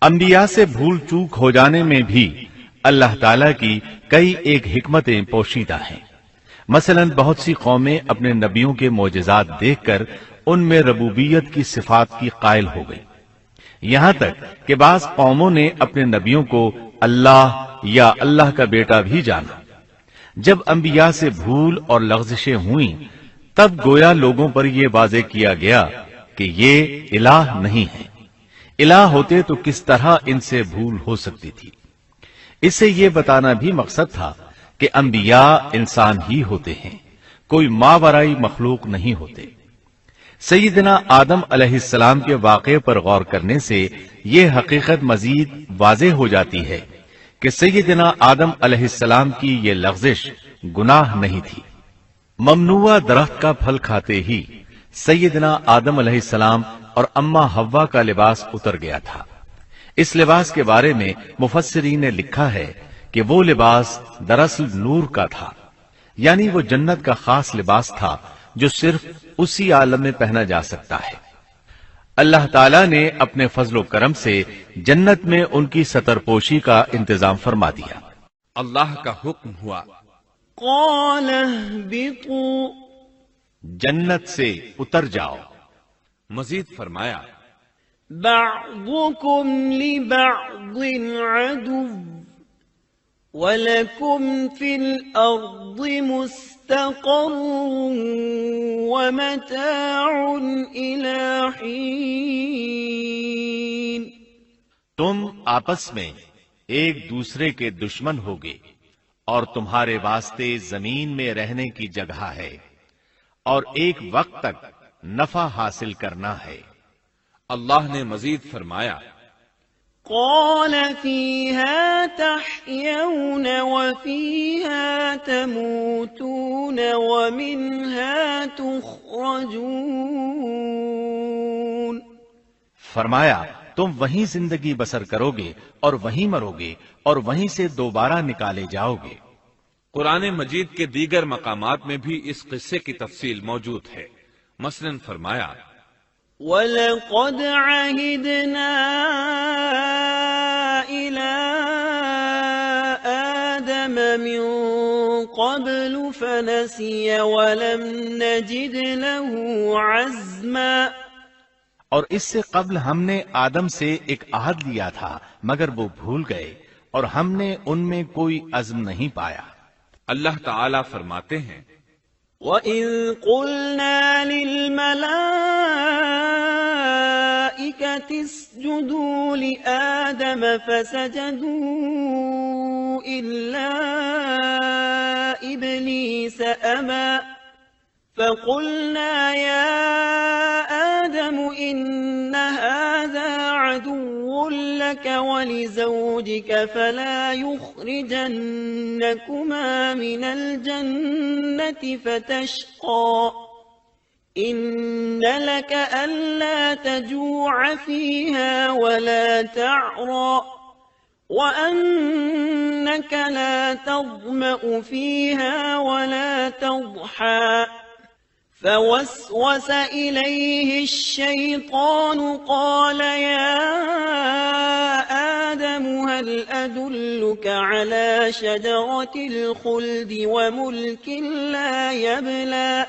انبیاء سے بھول چوک ہو جانے میں بھی اللہ تعالیٰ کی کئی ایک حکمتیں پوشیدہ ہیں۔ مثلا بہت سی قومیں اپنے نبیوں کے معجزات دیکھ کر ان میں ربوبیت کی صفات کی قائل ہو گئی، یہاں تک کہ بعض قوموں نے اپنے نبیوں کو اللہ یا اللہ کا بیٹا بھی جانا۔ جب انبیاء سے بھول اور لغزشیں ہوئیں تب گویا لوگوں پر یہ واضح کیا گیا کہ یہ الہ نہیں ہے۔ الہ ہوتے تو کس طرح ان سے بھول ہو سکتی تھی؟ اس سے یہ بتانا بھی مقصد تھا کہ انبیاء انسان ہی ہوتے ہیں، کوئی ماورائی مخلوق نہیں ہوتے۔ سیدنا آدم علیہ السلام کے واقعے پر غور کرنے سے یہ حقیقت مزید واضح ہو جاتی ہے کہ سیدنا آدم علیہ السلام کی یہ لغزش گناہ نہیں تھی۔ ممنوع درخت کا پھل کھاتے ہی سیدنا آدم علیہ السلام اور اماں حوا کا لباس اتر گیا تھا۔ اس لباس کے بارے میں مفسرین نے لکھا ہے کہ وہ لباس دراصل نور کا تھا، یعنی وہ جنت کا خاص لباس تھا جو صرف اسی عالم میں پہنا جا سکتا ہے۔ اللہ تعالیٰ نے اپنے فضل و کرم سے جنت میں ان کی ستر پوشی کا انتظام فرما دیا۔ اللہ کا حکم ہوا، قال اهبطوا، جنت سے اتر جاؤ۔ مزید فرمایا، بعضكم لبعض عدو وَلَكُمْ فِي الْأَرْضِ مُسْتَقَرٌّ وَمَتَاعٌ إِلَىٰ حِينٍ۔ تم آپس میں ایک دوسرے کے دشمن ہوگے اور تمہارے واسطے زمین میں رہنے کی جگہ ہے اور ایک وقت تک نفع حاصل کرنا ہے۔ اللہ نے مزید فرمایا، قال فيها تحيون وفيها تموتون ومنها تخرجون۔ فرمایا تم وہیں زندگی بسر کرو گے اور وہیں مرو گے اور وہیں سے دوبارہ نکالے جاؤ گے۔ قرآن مجید کے دیگر مقامات میں بھی اس قصے کی تفصیل موجود ہے۔ مثلاً فرمایا، وَلَقَدْ عَهِدْنَا إِلَىٰ آدَمَ مِن قَبْلُ فَنَسِيَ وَلَمْ نَجِدْ لَهُ عَزْمًا۔ اور اس سے قبل ہم نے آدم سے ایک عہد لیا تھا مگر وہ بھول گئے اور ہم نے ان میں کوئی عزم نہیں پایا۔ اللہ تعالی فرماتے ہیں، وَإِذْ قُلْنَا لِلْمَلَائِكَةِ اسْجُدُوا لِآدَمَ فَسَجَدُوا إلا إبليس أبى فقلنا يا آدم إن هذا عدو لك ولزوجك فلا يخرجنكما من الجنة فتشقى إن لك ألا تجوع فيها ولا تعرى وأنك لا تظمأ فيها ولا تضحى فوسوس إليه الشيطان قال يا آدم هل أدلك على شجرة الخلد وملك لا يبلى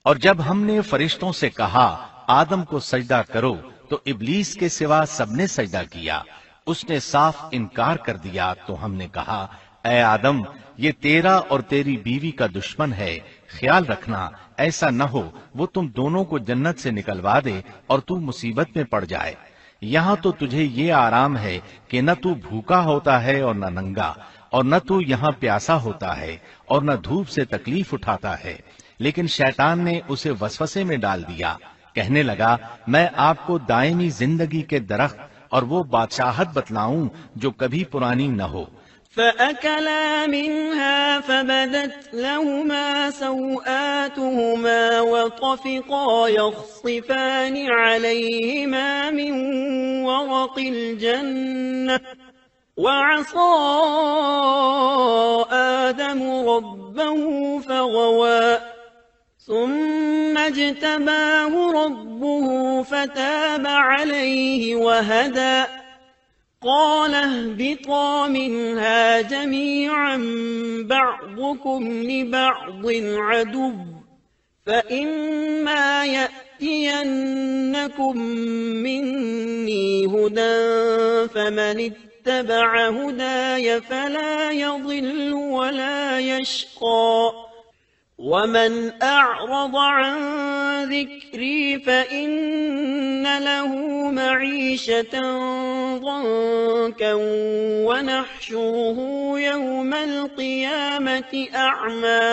اور جب ہم نے فرشتوں سے کہا آدم کو سجدہ کرو تو ابلیس کے سوا سب نے سجدہ کیا، اس نے صاف انکار کر دیا۔ تو ہم نے کہا اے آدم یہ تیرا اور تیری بیوی کا دشمن ہے، خیال رکھنا ایسا نہ ہو وہ تم دونوں کو جنت سے نکلوا دے اور تو مصیبت میں پڑ جائے۔ یہاں تو تجھے یہ آرام ہے کہ نہ تو بھوکا ہوتا ہے اور نہ ننگا، اور نہ تو یہاں پیاسا ہوتا ہے اور نہ دھوپ سے تکلیف اٹھاتا ہے۔ لیکن شیطان نے اسے وسوسے میں ڈال دیا، کہنے لگا میں آپ کو دائمی زندگی کے درخت اور وہ بادشاہت بتلاؤں جو کبھی پرانی نہ ہو۔ فأكلا منها فبدت لهما سوآتهما وطفقا يخصفان عليهما من ورق الجنة وعصى آدم ربه فغوى ثم اجتباه ربه فتاب عليه وهدى قال اهبطا منها جميعا بعضكم لبعض عدو فإما يأتينكم مني هدى فمن اتبع هداي فلا يضل ولا يشقى ومن أعرض عن ذكري فإن له معيشة ضنكا ونحشره يوم القيامة أعمى۔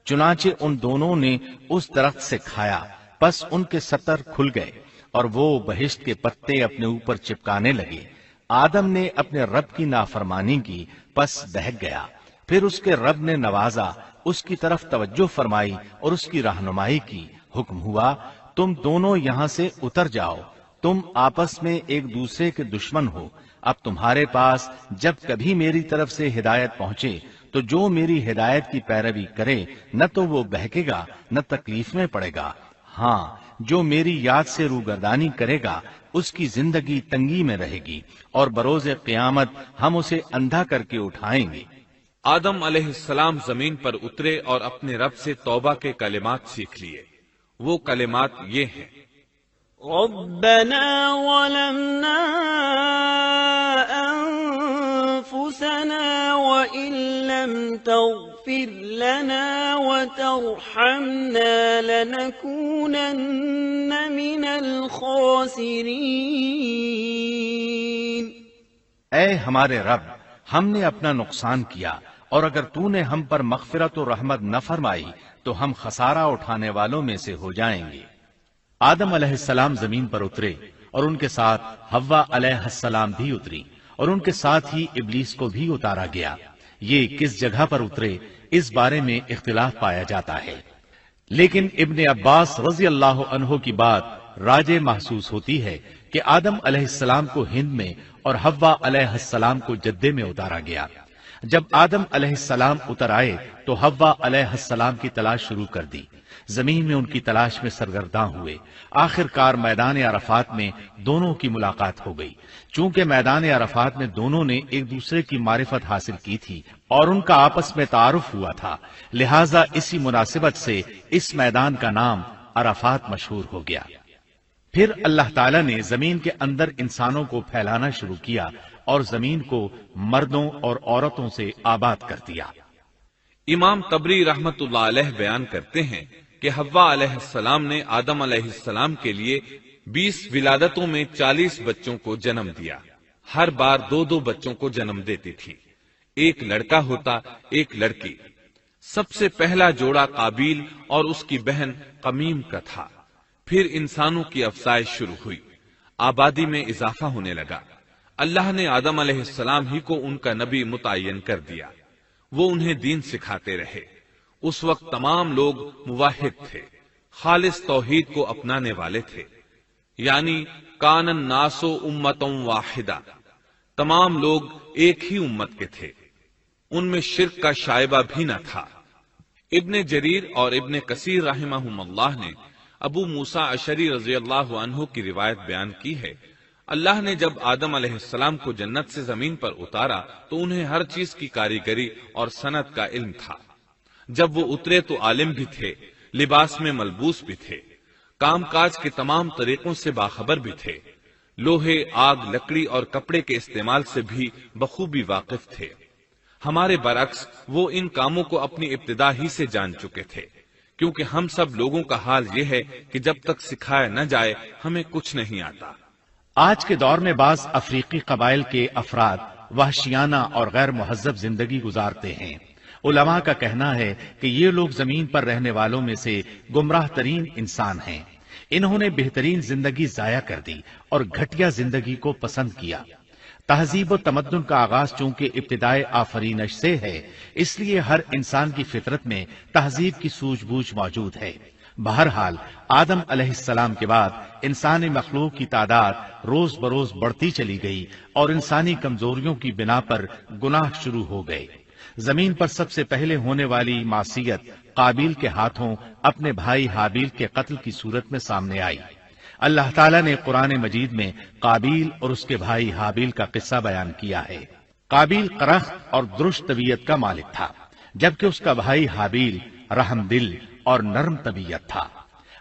چنانچہ ان دونوں نے اس درخت سے کھایا، پس ان کے ستر کھل گئے اور وہ بہشت کے پتے اپنے اوپر چپکانے لگے۔ آدم نے اپنے رب کی نافرمانی کی، پس بہک گیا۔ پھر اس کے رب نے نوازا، اس کی طرف توجہ فرمائی اور اس کی رہنمائی کی۔ حکم ہوا تم دونوں یہاں سے اتر جاؤ، تم آپس میں ایک دوسرے کے دشمن ہو۔ اب تمہارے پاس جب کبھی میری طرف سے ہدایت پہنچے تو جو میری ہدایت کی پیروی کرے نہ تو وہ بہکے گا نہ تکلیف میں پڑے گا، ہاں جو میری یاد سے روگردانی کرے گا اس کی زندگی تنگی میں رہے گی، اور بروز قیامت ہم اسے اندھا کر کے اٹھائیں گے۔ آدم علیہ السلام زمین پر اترے اور اپنے رب سے توبہ کے کلمات سیکھ لیے۔ وہ کلمات یہ ہیں: ربنا ظلمنا انفسنا وان لم تغفر لنا وترحمنا لنكونن من الخاسرین۔ اے ہمارے رب، ہم نے اپنا نقصان کیا، اور اگر تو نے ہم پر مغفرت و رحمت نہ فرمائی تو ہم خسارہ اٹھانے والوں میں سے ہو جائیں گے۔ آدم علیہ السلام زمین پر اترے اور ان کے ساتھ حوا علیہ السلام بھی اتری، اور ان کے ساتھ ہی ابلیس کو بھی اتارا گیا۔ یہ کس جگہ پر اترے اس بارے میں اختلاف پایا جاتا ہے، لیکن ابن عباس رضی اللہ عنہ کی بات راجح محسوس ہوتی ہے کہ آدم علیہ السلام کو ہند میں اور حوا علیہ السلام کو جدے میں اتارا گیا۔ جب آدم علیہ السلام اتر آئے تو حوا علیہ السلام کی تلاش شروع کر دی، زمین میں ان کی تلاش میں سرگرداں ہوئے۔ آخر کار میدان عرفات میں دونوں کی ملاقات ہو گئی۔ چونکہ میدان عرفات میں دونوں نے ایک دوسرے کی معرفت حاصل کی تھی اور ان کا آپس میں تعارف ہوا تھا، لہٰذا اسی مناسبت سے اس میدان کا نام عرفات مشہور ہو گیا۔ پھر اللہ تعالیٰ نے زمین کے اندر انسانوں کو پھیلانا شروع کیا اور زمین کو مردوں اور عورتوں سے آباد کر دیا۔ امام طبری رحمت اللہ علیہ بیان کرتے ہیں کہ حوا علیہ السلام نے آدم علیہ السلام کے لیے 20 ولادتوں میں 40 بچوں کو جنم دیا، ہر بار 2 بچوں کو جنم دیتی تھی۔ ایک لڑکا ہوتا ایک لڑکی۔ سب سے پہلا جوڑا قابیل اور اس کی بہن قمیم کا تھا۔ پھر انسانوں کی افزائش شروع ہوئی، آبادی میں اضافہ ہونے لگا۔ اللہ نے آدم علیہ السلام ہی کو ان کا نبی متعین کر دیا، وہ انہیں دین سکھاتے رہے۔ اس وقت تمام لوگ موحد تھے، خالص توحید کو اپنانے والے تھے، یعنی کان الناس امۃ واحدہ، تمام لوگ ایک ہی امت کے تھے، ان میں شرک کا شائبہ بھی نہ تھا۔ ابن جریر اور ابن کثیر رحمہم اللہ نے ابو موسیٰ اشعری رضی اللہ عنہ کی روایت بیان کی ہے، اللہ نے جب آدم علیہ السلام کو جنت سے زمین پر اتارا تو انہیں ہر چیز کی کاریگری اور صنعت کا علم تھا۔ جب وہ اترے تو عالم بھی تھے، لباس میں ملبوس بھی تھے، کام کاج کے تمام طریقوں سے باخبر بھی تھے، لوہے، آگ، لکڑی اور کپڑے کے استعمال سے بھی بخوبی واقف تھے۔ ہمارے برعکس وہ ان کاموں کو اپنی ابتدا ہی سے جان چکے تھے، کیونکہ ہم سب لوگوں کا حال یہ ہے کہ جب تک سکھایا نہ جائے ہمیں کچھ نہیں آتا۔ آج کے دور میں بعض افریقی قبائل کے افراد وحشیانہ اور غیر مہذب زندگی گزارتے ہیں۔ علماء کا کہنا ہے کہ یہ لوگ زمین پر رہنے والوں میں سے گمراہ ترین انسان ہیں۔ انہوں نے بہترین زندگی ضائع کر دی اور گھٹیا زندگی کو پسند کیا۔ تہذیب و تمدن کا آغاز چونکہ ابتدائے آفرینش سے ہے، اس لیے ہر انسان کی فطرت میں تہذیب کی سوجھ بوجھ موجود ہے۔ بہرحال آدم علیہ السلام کے بعد انسانی مخلوق کی تعداد روز بروز بڑھتی چلی گئی اور انسانی کمزوریوں کی بنا پر گناہ شروع ہو گئے۔ زمین پر سب سے پہلے ہونے والی معصیت قابیل کے ہاتھوں اپنے بھائی حابیل کے قتل کی صورت میں سامنے آئی۔ اللہ تعالیٰ نے قرآن مجید میں قابیل اور اس کے بھائی حابیل کا قصہ بیان کیا ہے۔ قابیل قرخت اور درشت طبیعت کا مالک تھا، جبکہ اس کا بھائی حابیل رحم دل اور نرم طبیعت تھا۔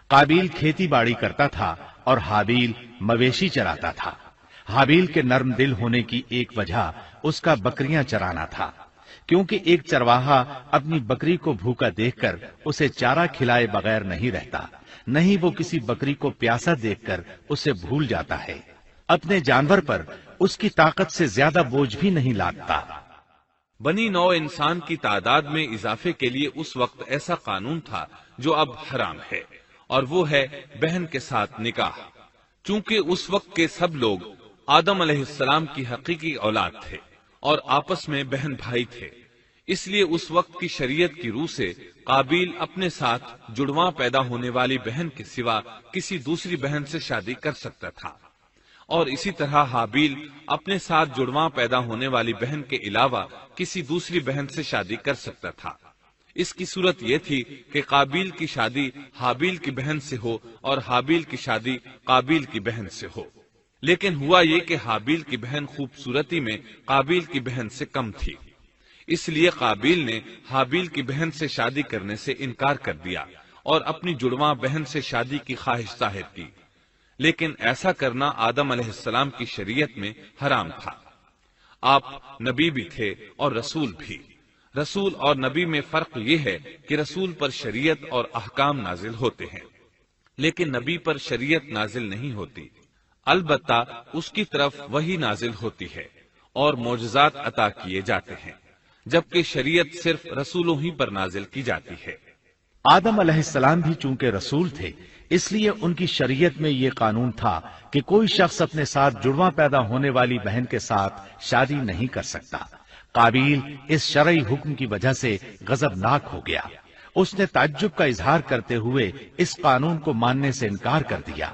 قابیل کھیتی باڑی کرتا تھا اور حابیل مویشی چراتا تھا۔ حابیل کے نرم دل ہونے کی ایک وجہ اس کا بکریاں چرانا تھا، کیونکہ ایک چرواہا اپنی بکری کو بھوکا دیکھ کر اسے چارہ کھلائے بغیر نہیں رہتا، نہیں وہ کسی بکری کو پیاسا دیکھ کر اسے بھول جاتا ہے۔ اپنے جانور پر اس کی طاقت سے زیادہ بوجھ بھی نہیں لادتا۔ بنی نوع انسان کی تعداد میں اضافے کے لیے اس وقت ایسا قانون تھا جو اب حرام ہے، اور وہ ہے بہن کے ساتھ نکاح۔ چونکہ اس وقت کے سب لوگ آدم علیہ السلام کی حقیقی اولاد تھے اور آپس میں بہن بھائی تھے، اس لیے اس وقت کی شریعت کی روح سے قابیل اپنے ساتھ جڑواں پیدا ہونے والی بہن کے سوا کسی دوسری بہن سے شادی کر سکتا تھا، اور اسی طرح حابیل اپنے ساتھ جڑواں پیدا ہونے والی بہن کے علاوہ کسی دوسری بہن سے شادی کر سکتا تھا۔ اس کی صورت یہ تھی کہ قابیل کی شادی حابیل کی بہن سے ہو اور حابیل کی شادی قابیل کی بہن سے ہو، لیکن ہوا یہ کہ حابیل کی بہن خوبصورتی میں قابیل کی بہن سے کم تھی، اس لیے قابیل نے حابیل کی بہن سے شادی کرنے سے انکار کر دیا اور اپنی جڑواں بہن سے شادی کی خواہش ظاہر کی، لیکن ایسا کرنا آدم علیہ السلام کی شریعت میں حرام تھا۔ آپ نبی بھی تھے اور رسول بھی۔ رسول اور نبی میں فرق یہ ہے کہ رسول پر شریعت اور احکام نازل ہوتے ہیں، لیکن نبی پر شریعت نازل نہیں ہوتی، البتہ اس کی طرف وحی نازل ہوتی ہے اور معجزات عطا کیے جاتے ہیں، جبکہ شریعت صرف رسولوں ہی پر نازل کی جاتی ہے۔ آدم علیہ السلام بھی چونکہ رسول تھے، اس لیے ان کی شریعت میں یہ قانون تھا کہ کوئی شخص اپنے ساتھ جڑواں پیدا ہونے والی بہن کے ساتھ شادی نہیں کر سکتا۔ قابیل اس شرعی حکم کی وجہ سے غضبناک ہو گیا، اس نے تعجب کا اظہار کرتے ہوئے اس قانون کو ماننے سے انکار کر دیا۔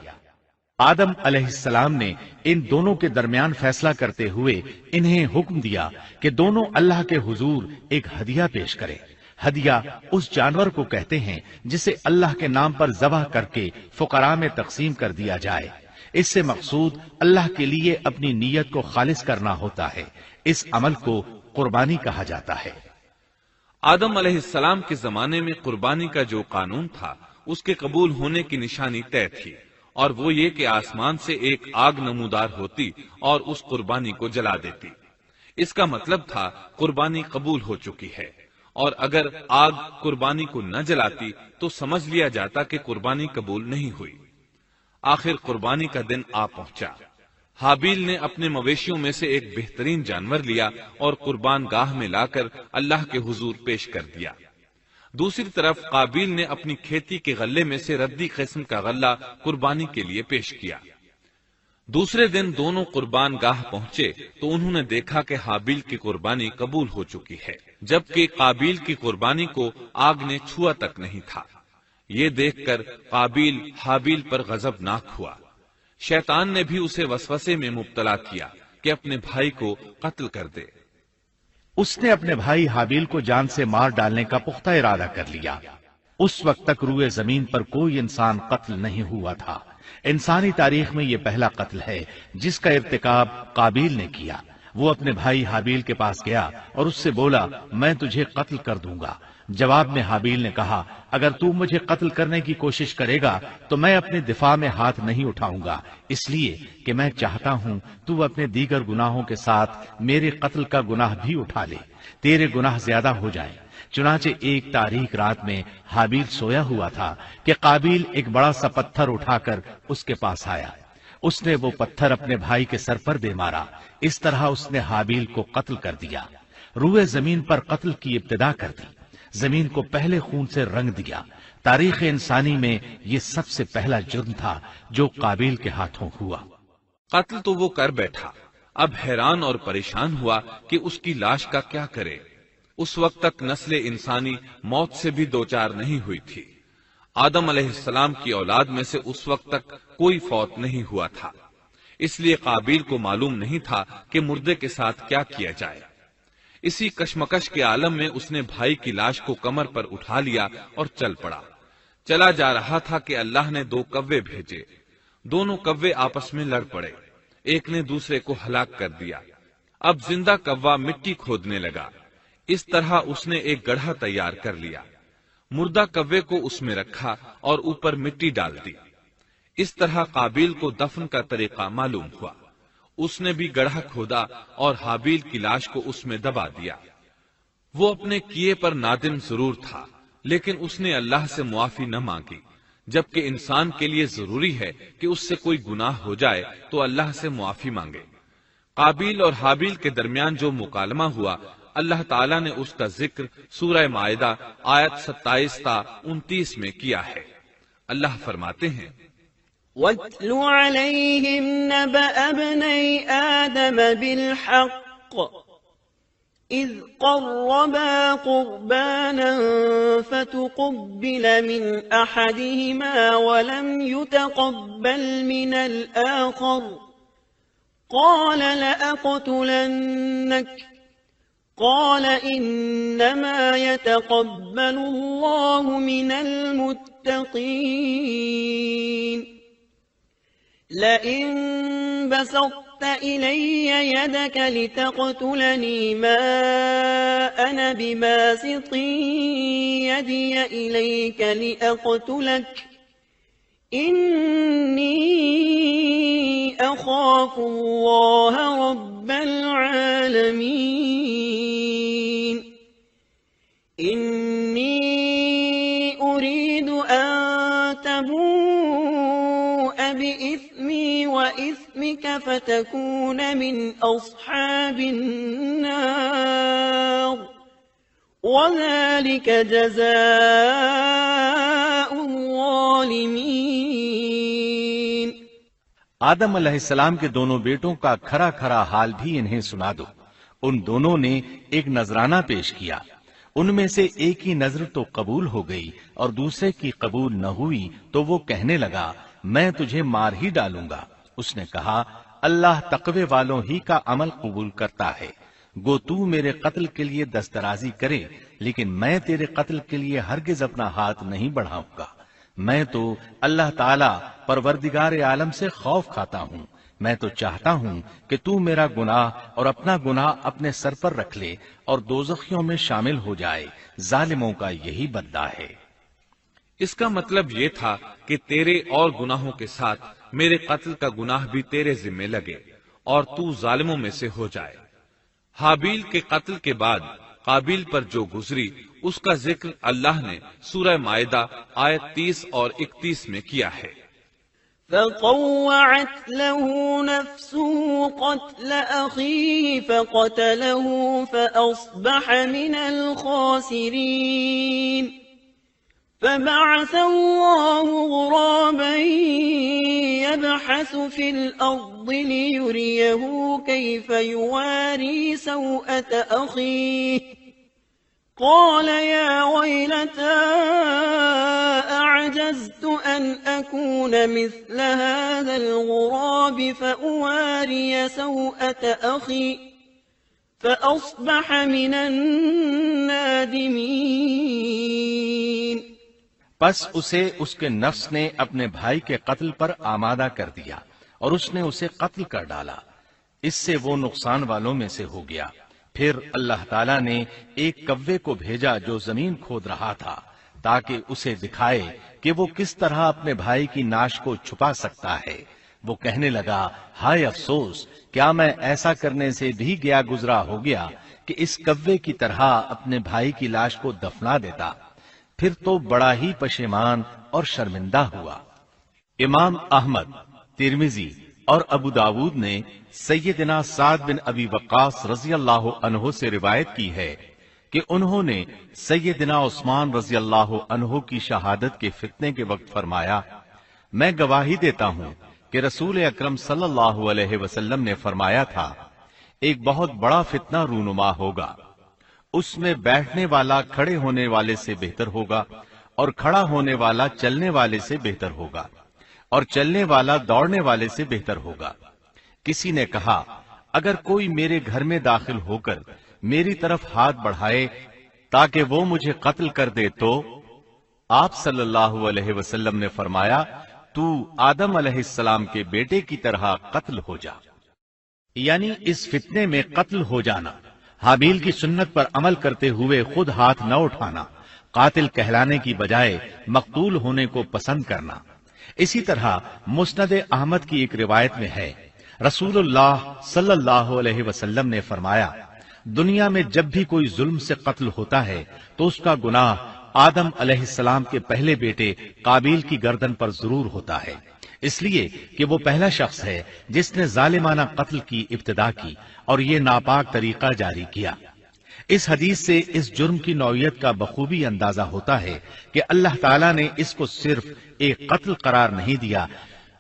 آدم علیہ السلام نے ان دونوں کے درمیان فیصلہ کرتے ہوئے انہیں حکم دیا کہ دونوں اللہ کے حضور ایک ہدیہ پیش کریں۔ ہدیہ اس جانور کو کہتے ہیں جسے اللہ کے نام پر ذبح کر کے فقراء میں تقسیم کر دیا جائے۔ اس سے مقصود اللہ کے لیے اپنی نیت کو خالص کرنا ہوتا ہے۔ اس عمل کو قربانی کہا جاتا ہے۔ آدم علیہ السلام کے زمانے میں قربانی کا جو قانون تھا اس کے قبول ہونے کی نشانی طے تھی، اور وہ یہ کہ آسمان سے ایک آگ نمودار ہوتی اور اس قربانی کو جلا دیتی۔ اس کا مطلب تھا قربانی قبول ہو چکی ہے، اور اگر آگ قربانی کو نہ جلاتی تو سمجھ لیا جاتا کہ قربانی قبول نہیں ہوئی۔ آخر قربانی کا دن آ پہنچا۔ حابیل نے اپنے مویشیوں میں سے ایک بہترین جانور لیا اور قربان گاہ میں لا کر اللہ کے حضور پیش کر دیا۔ دوسری طرف قابیل نے اپنی کھیتی کے غلے میں سے ردی قسم کا غلہ قربانی کے لیے پیش کیا۔ دوسرے دن دونوں قربان گاہ پہنچے تو انہوں نے دیکھا کہ حابیل کی قربانی قبول ہو چکی ہے، جبکہ قابیل کی قربانی کو آگ نے چھوا تک نہیں تھا۔ یہ دیکھ کر قابیل حابیل پر غضبناک ہوا۔ شیطان نے بھی اسے وسوسے میں مبتلا کیا کہ اپنے بھائی کو قتل کر دے۔ اس نے اپنے بھائی حابیل کو جان سے مار ڈالنے کا پختہ ارادہ کر لیا۔ اس وقت تک روئے زمین پر کوئی انسان قتل نہیں ہوا تھا۔ انسانی تاریخ میں یہ پہلا قتل ہے جس کا ارتکاب قابیل نے کیا۔ وہ اپنے بھائی حابیل کے پاس گیا اور اس سے بولا، میں تجھے قتل کر دوں گا۔ جواب میں حابیل نے کہا، اگر تو مجھے قتل کرنے کی کوشش کرے گا تو میں اپنے دفاع میں ہاتھ نہیں اٹھاؤں گا، اس لیے کہ میں چاہتا ہوں تو اپنے دیگر گناہوں کے ساتھ میرے قتل کا گناہ بھی اٹھا لے، تیرے گناہ زیادہ ہو جائیں۔ چنانچہ ایک تاریک رات میں حابیل سویا ہوا تھا کہ قابیل ایک بڑا سا پتھر اٹھا کر اس کے پاس آیا۔ اس نے وہ پتھر اپنے بھائی کے سر پر دے مارا۔ اس طرح اس نے حابیل کو قتل کر دیا، روئے زمین پر قتل کی ابتدا کر دی، زمین کو پہلے خون سے رنگ دیا۔ تاریخ انسانی میں یہ سب سے پہلا جرم تھا جو قابیل کے ہاتھوں ہوا۔ قتل تو وہ کر بیٹھا، اب حیران اور پریشان ہوا کہ اس کی لاش کا کیا کرے۔ اس وقت تک نسل انسانی موت سے بھی دوچار نہیں ہوئی تھی۔ آدم علیہ السلام کی اولاد میں سے اس وقت تک کوئی فوت نہیں ہوا تھا، اس لیے قابیل کو معلوم نہیں تھا کہ مردے کے ساتھ کیا کیا جائے۔ اسی کشمکش کے عالم میں اس نے بھائی کی لاش کو کمر پر اٹھا لیا اور چل پڑا۔ چلا جا رہا تھا کہ اللہ نے 2 کوے بھیجے۔ دونوں کوے آپس میں لڑ پڑے، ایک نے دوسرے کو ہلاک کر دیا۔ اب زندہ کوا مٹی کھودنے لگا۔ اس طرح اس نے ایک گڑھا تیار کر لیا، مردہ کوے کو اس میں رکھا اور اوپر مٹی ڈال دی۔ اس طرح قابیل کو دفن کا طریقہ معلوم ہوا۔ اس نے بھی گڑھا کھودا اور حابیل کی لاش کو اس میں دبا دیا۔ وہ اپنے کیے پر نادم ضرور تھا، لیکن اس نے اللہ سے معافی نہ مانگی، جبکہ انسان کے لیے ضروری ہے کہ اس سے کوئی گناہ ہو جائے تو اللہ سے معافی مانگے۔ قابیل اور حابیل کے درمیان جو مکالمہ ہوا، اللہ تعالیٰ نے اس کا ذکر سورہ مائدہ آیت 27 تا 29 میں کیا ہے۔ اللہ فرماتے ہیں، وَاتْلُ عَلَيْهِمْ نَبَأَ ابْنَيْ آدَمَ بِالْحَقِّ إِذْ قَرَّبَا قُرْبَانًا فَتُقُبِّلَ مِنْ أَحَدِهِمَا وَلَمْ يُتَقَبَّلْ مِنَ الْآخَرِ قَالَ لَأَقْتُلَنَّكَ قال إنما يتقبل الله من المتقين لئن بسطت إلي يدك لتقتلني ما أنا بباسط يدي إليك لأقتلك إني أخاف الله رب العالمين إني أريد أن تبوء بإثمي وإثمك فتكون من أصحاب النار وذلك جزاء الظالمين۔ آدم علیہ السلام کے دونوں بیٹوں کا کھرا کھرا حال بھی انہیں سنا دو۔ ان دونوں نے ایک نذرانہ پیش کیا، ان میں سے ایک کی نذر تو قبول ہو گئی اور دوسرے کی قبول نہ ہوئی تو وہ کہنے لگا، میں تجھے مار ہی ڈالوں گا۔ اس نے کہا، اللہ تقوی والوں ہی کا عمل قبول کرتا ہے، گو تو میرے قتل کے لیے دسترازی کرے لیکن میں تیرے قتل کے لیے ہرگز اپنا ہاتھ نہیں بڑھاؤں گا۔ میں تو اللہ تعالی پروردگار عالم سے خوف کھاتا ہوں، میں تو چاہتا ہوں کہ تو میرا گناہ اور اپنا گناہ اپنے سر پر رکھ لے اور دوزخیوں میں شامل ہو جائے، ظالموں کا یہی بدلہ ہے۔ اس کا مطلب یہ تھا کہ تیرے اور گناہوں کے ساتھ میرے قتل کا گناہ بھی تیرے ذمہ لگے اور تو ظالموں میں سے ہو جائے۔ حابیل کے قتل کے بعد قابیل پر جو گزری اس کا ذکر اللہ نے سورہ مائدہ آیت 30 اور 31 میں کیا ہے۔ فطوعت له نفسه قتل أخيه فقتله فأصبح من الخاسرين فبعث الله غرابا يبحث في الأرض ليريه كيف يواري سوءة أخيه قال يا ويلتى أعجزت أن أكون مثل هذا الغراب فأواري سوءة أخي فأصبح من النادمين. پس اسے اس کے نفس نے اپنے بھائی کے قتل پر آمادہ کر دیا اور اس نے اسے قتل کر ڈالا. اس سے وہ نقصان والوں میں سے ہو گیا. پھر اللہ تعالیٰ نے ایک کوے کو بھیجا جو زمین کھود رہا تھا تاکہ اسے دکھائے کہ وہ کس طرح اپنے بھائی کی ناش کو چھپا سکتا ہے. وہ کہنے لگا ہائے افسوس، کیا میں ایسا کرنے سے بھی گیا گزرا ہو گیا کہ اس کوے کی طرح اپنے بھائی کی لاش کو دفنا دیتا. پھر تو بڑا ہی پشیمان اور شرمندہ ہوا. امام احمد، ترمذی اور ابو داود نے سیدنا سعد بن ابی وقاص رضی اللہ عنہ سے روایت کی ہے کہ انہوں نے سیدنا عثمان رضی اللہ عنہ کی شہادت کے فتنے کے وقت فرمایا، میں گواہی دیتا ہوں کہ رسول اکرم صلی اللہ علیہ وسلم نے فرمایا تھا ایک بہت بڑا فتنہ رونما ہوگا، اس میں بیٹھنے والا کھڑے ہونے والے سے بہتر ہوگا اور کھڑا ہونے والا چلنے والے سے بہتر ہوگا اور چلنے والا دوڑنے والے سے بہتر ہوگا. کسی نے کہا اگر کوئی میرے گھر میں داخل ہو کر میری طرف ہاتھ بڑھائے تاکہ وہ مجھے قتل کر دے تو آپ صلی اللہ علیہ وسلم نے فرمایا تو آدم علیہ السلام کے بیٹے کی طرح قتل ہو جا. یعنی اس فتنے میں قتل ہو جانا، حابیل کی سنت پر عمل کرتے ہوئے خود ہاتھ نہ اٹھانا، قاتل کہلانے کی بجائے مقتول ہونے کو پسند کرنا. اسی طرح مسند احمد کی ایک روایت میں ہے رسول اللہ صلی اللہ علیہ وسلم نے فرمایا دنیا میں جب بھی کوئی ظلم سے قتل ہوتا ہے تو اس کا گناہ آدم علیہ السلام کے پہلے بیٹے قابیل کی گردن پر ضرور ہوتا ہے، اس لیے کہ وہ پہلا شخص ہے جس نے ظالمانہ قتل کی ابتدا کی اور یہ ناپاک طریقہ جاری کیا. اس حدیث سے اس جرم کی نوعیت کا بخوبی اندازہ ہوتا ہے کہ اللہ تعالیٰ نے اس کو صرف ایک قتل قرار نہیں دیا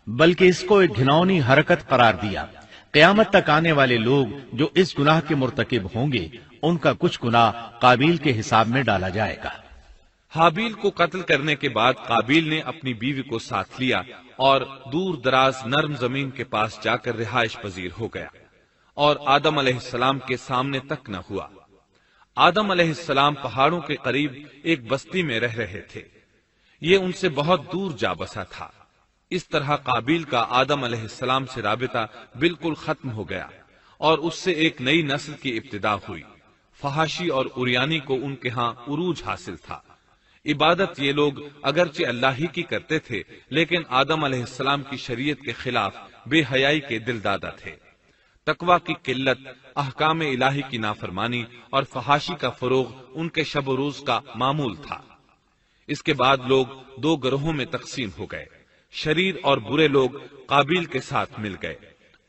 بلکہ اس کو ایک گھناؤنی حرکت قرار دیا. قیامت تک آنے والے لوگ جو اس گناہ کے مرتکب ہوں گے ان کا کچھ گناہ قابیل کے حساب میں ڈالا جائے گا. حابیل کو قتل کرنے کے بعد قابیل نے اپنی بیوی کو ساتھ لیا اور دور دراز نرم زمین کے پاس جا کر رہائش پذیر ہو گیا اور آدم علیہ السلام کے سامنے تک نہ ہوا. آدم علیہ السلام پہاڑوں کے قریب ایک بستی میں رہ رہے تھے. یہ ان سے بہت دور جا بسا تھا. اس طرح قابیل کا آدم علیہ السلام سے رابطہ بالکل ختم ہو گیا اور اس سے ایک نئی نسل کی ابتدا ہوئی. فحاشی اور اریانی کو ان کے ہاں عروج حاصل تھا. عبادت یہ لوگ اگرچہ اللہ ہی کی کرتے تھے لیکن آدم علیہ السلام کی شریعت کے خلاف بے حیائی کے دل دادا تھے. تقوی کی قلت، احکام الہی کی نافرمانی اور فحاشی کا فروغ ان کے شب و روز کا معمول تھا. اس کے بعد لوگ دو گروہوں میں تقسیم ہو گئے. شریر اور برے لوگ قابیل کے ساتھ مل گئے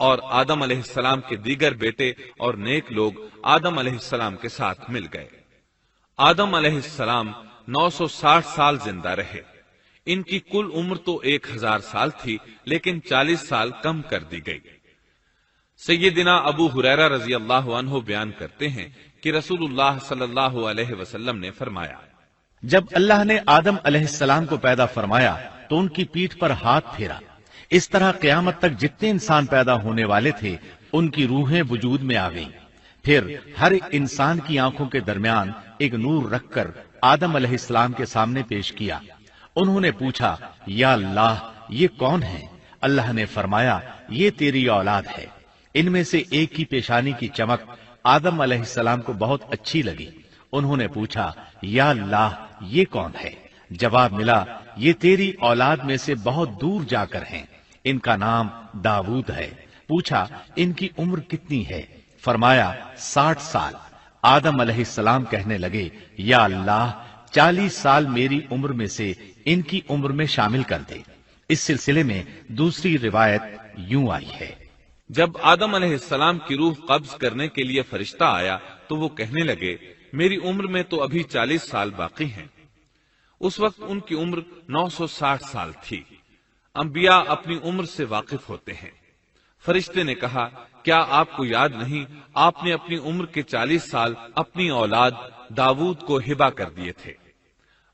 اور آدم علیہ السلام کے دیگر بیٹے اور نیک لوگ آدم علیہ السلام کے ساتھ مل گئے. آدم علیہ السلام 960 سال زندہ رہے. ان کی کل عمر تو 1000 سال تھی لیکن 40 سال کم کر دی گئی. سیدنا ابو ہریرہ رضی اللہ عنہ بیان کرتے ہیں کہ رسول اللہ صلی اللہ علیہ وسلم نے فرمایا جب اللہ نے آدم علیہ السلام کو پیدا فرمایا تو ان کی پیٹھ پر ہاتھ پھیرا. اس طرح قیامت تک جتنے انسان پیدا ہونے والے تھے ان کی روحیں وجود میں آ گئیں. پھر ہر ایک انسان کی آنکھوں کے درمیان ایک نور رکھ کر آدم علیہ السلام کے سامنے پیش کیا. انہوں نے پوچھا یا اللہ یہ کون ہے؟ اللہ نے فرمایا یہ تیری اولاد ہے. ان میں سے ایک کی پیشانی کی چمک آدم علیہ السلام کو بہت اچھی لگی. انہوں نے پوچھا یا اللہ یہ کون ہے؟ جواب ملا یہ تیری اولاد میں سے بہت دور جا کر ہیں. ان کا نام داؤد ہے. پوچھا ان کی عمر کتنی ہے؟ فرمایا 60 سال. آدم علیہ السلام کہنے لگے یا اللہ 40 سال میری عمر میں سے ان کی عمر میں شامل کر دے. اس سلسلے میں دوسری روایت یوں آئی ہے، جب آدم علیہ السلام کی روح قبض کرنے کے لیے فرشتہ آیا تو وہ کہنے لگے میری عمر میں تو ابھی 40 سال باقی ہیں۔ اس وقت ان کی عمر 960 سال تھی۔ انبیاء اپنی عمر سے واقف ہوتے ہیں۔ فرشتے نے کہا کیا آپ کو یاد نہیں آپ نے اپنی عمر کے 40 سال اپنی اولاد داؤد کو ہبہ کر دیے تھے۔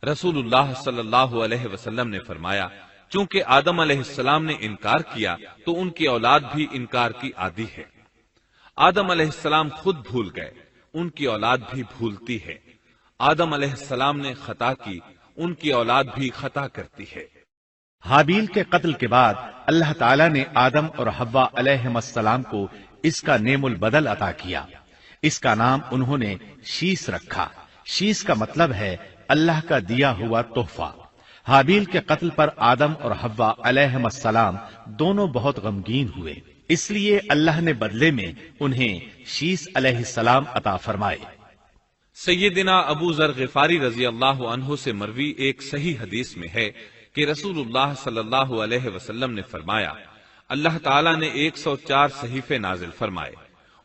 رسول اللہ صلی اللہ علیہ وسلم نے فرمایا چونکہ آدم علیہ السلام نے انکار کیا تو ان کی اولاد بھی انکار کی عادی ہے۔ آدم علیہ السلام خود بھول گئے، ان کی اولاد بھی بھولتی ہے۔ آدم علیہ السلام نے خطا کی، ان کی اولاد بھی خطا کرتی ہے۔ حابیل کے قتل کے بعد اللہ تعالیٰ نے آدم اور حوا علیہ السلام کو اس کا نعم البدل عطا کیا۔ اس کا نام انہوں نے شیس رکھا۔ شیس کا مطلب ہے اللہ کا دیا ہوا تحفہ۔ حابیل کے قتل پر آدم اور حوا علیہ السلام دونوں بہت غمگین ہوئے، اس لیے اللہ نے بدلے میں انہیں شیس علیہ السلام عطا فرمائے۔ سیدنا ابو ذر غفاری رضی اللہ عنہ سے مروی ایک صحیح حدیث میں ہے کہ رسول اللہ صلی اللہ علیہ وسلم نے فرمایا اللہ تعالیٰ نے 104 صحیفے نازل فرمائے،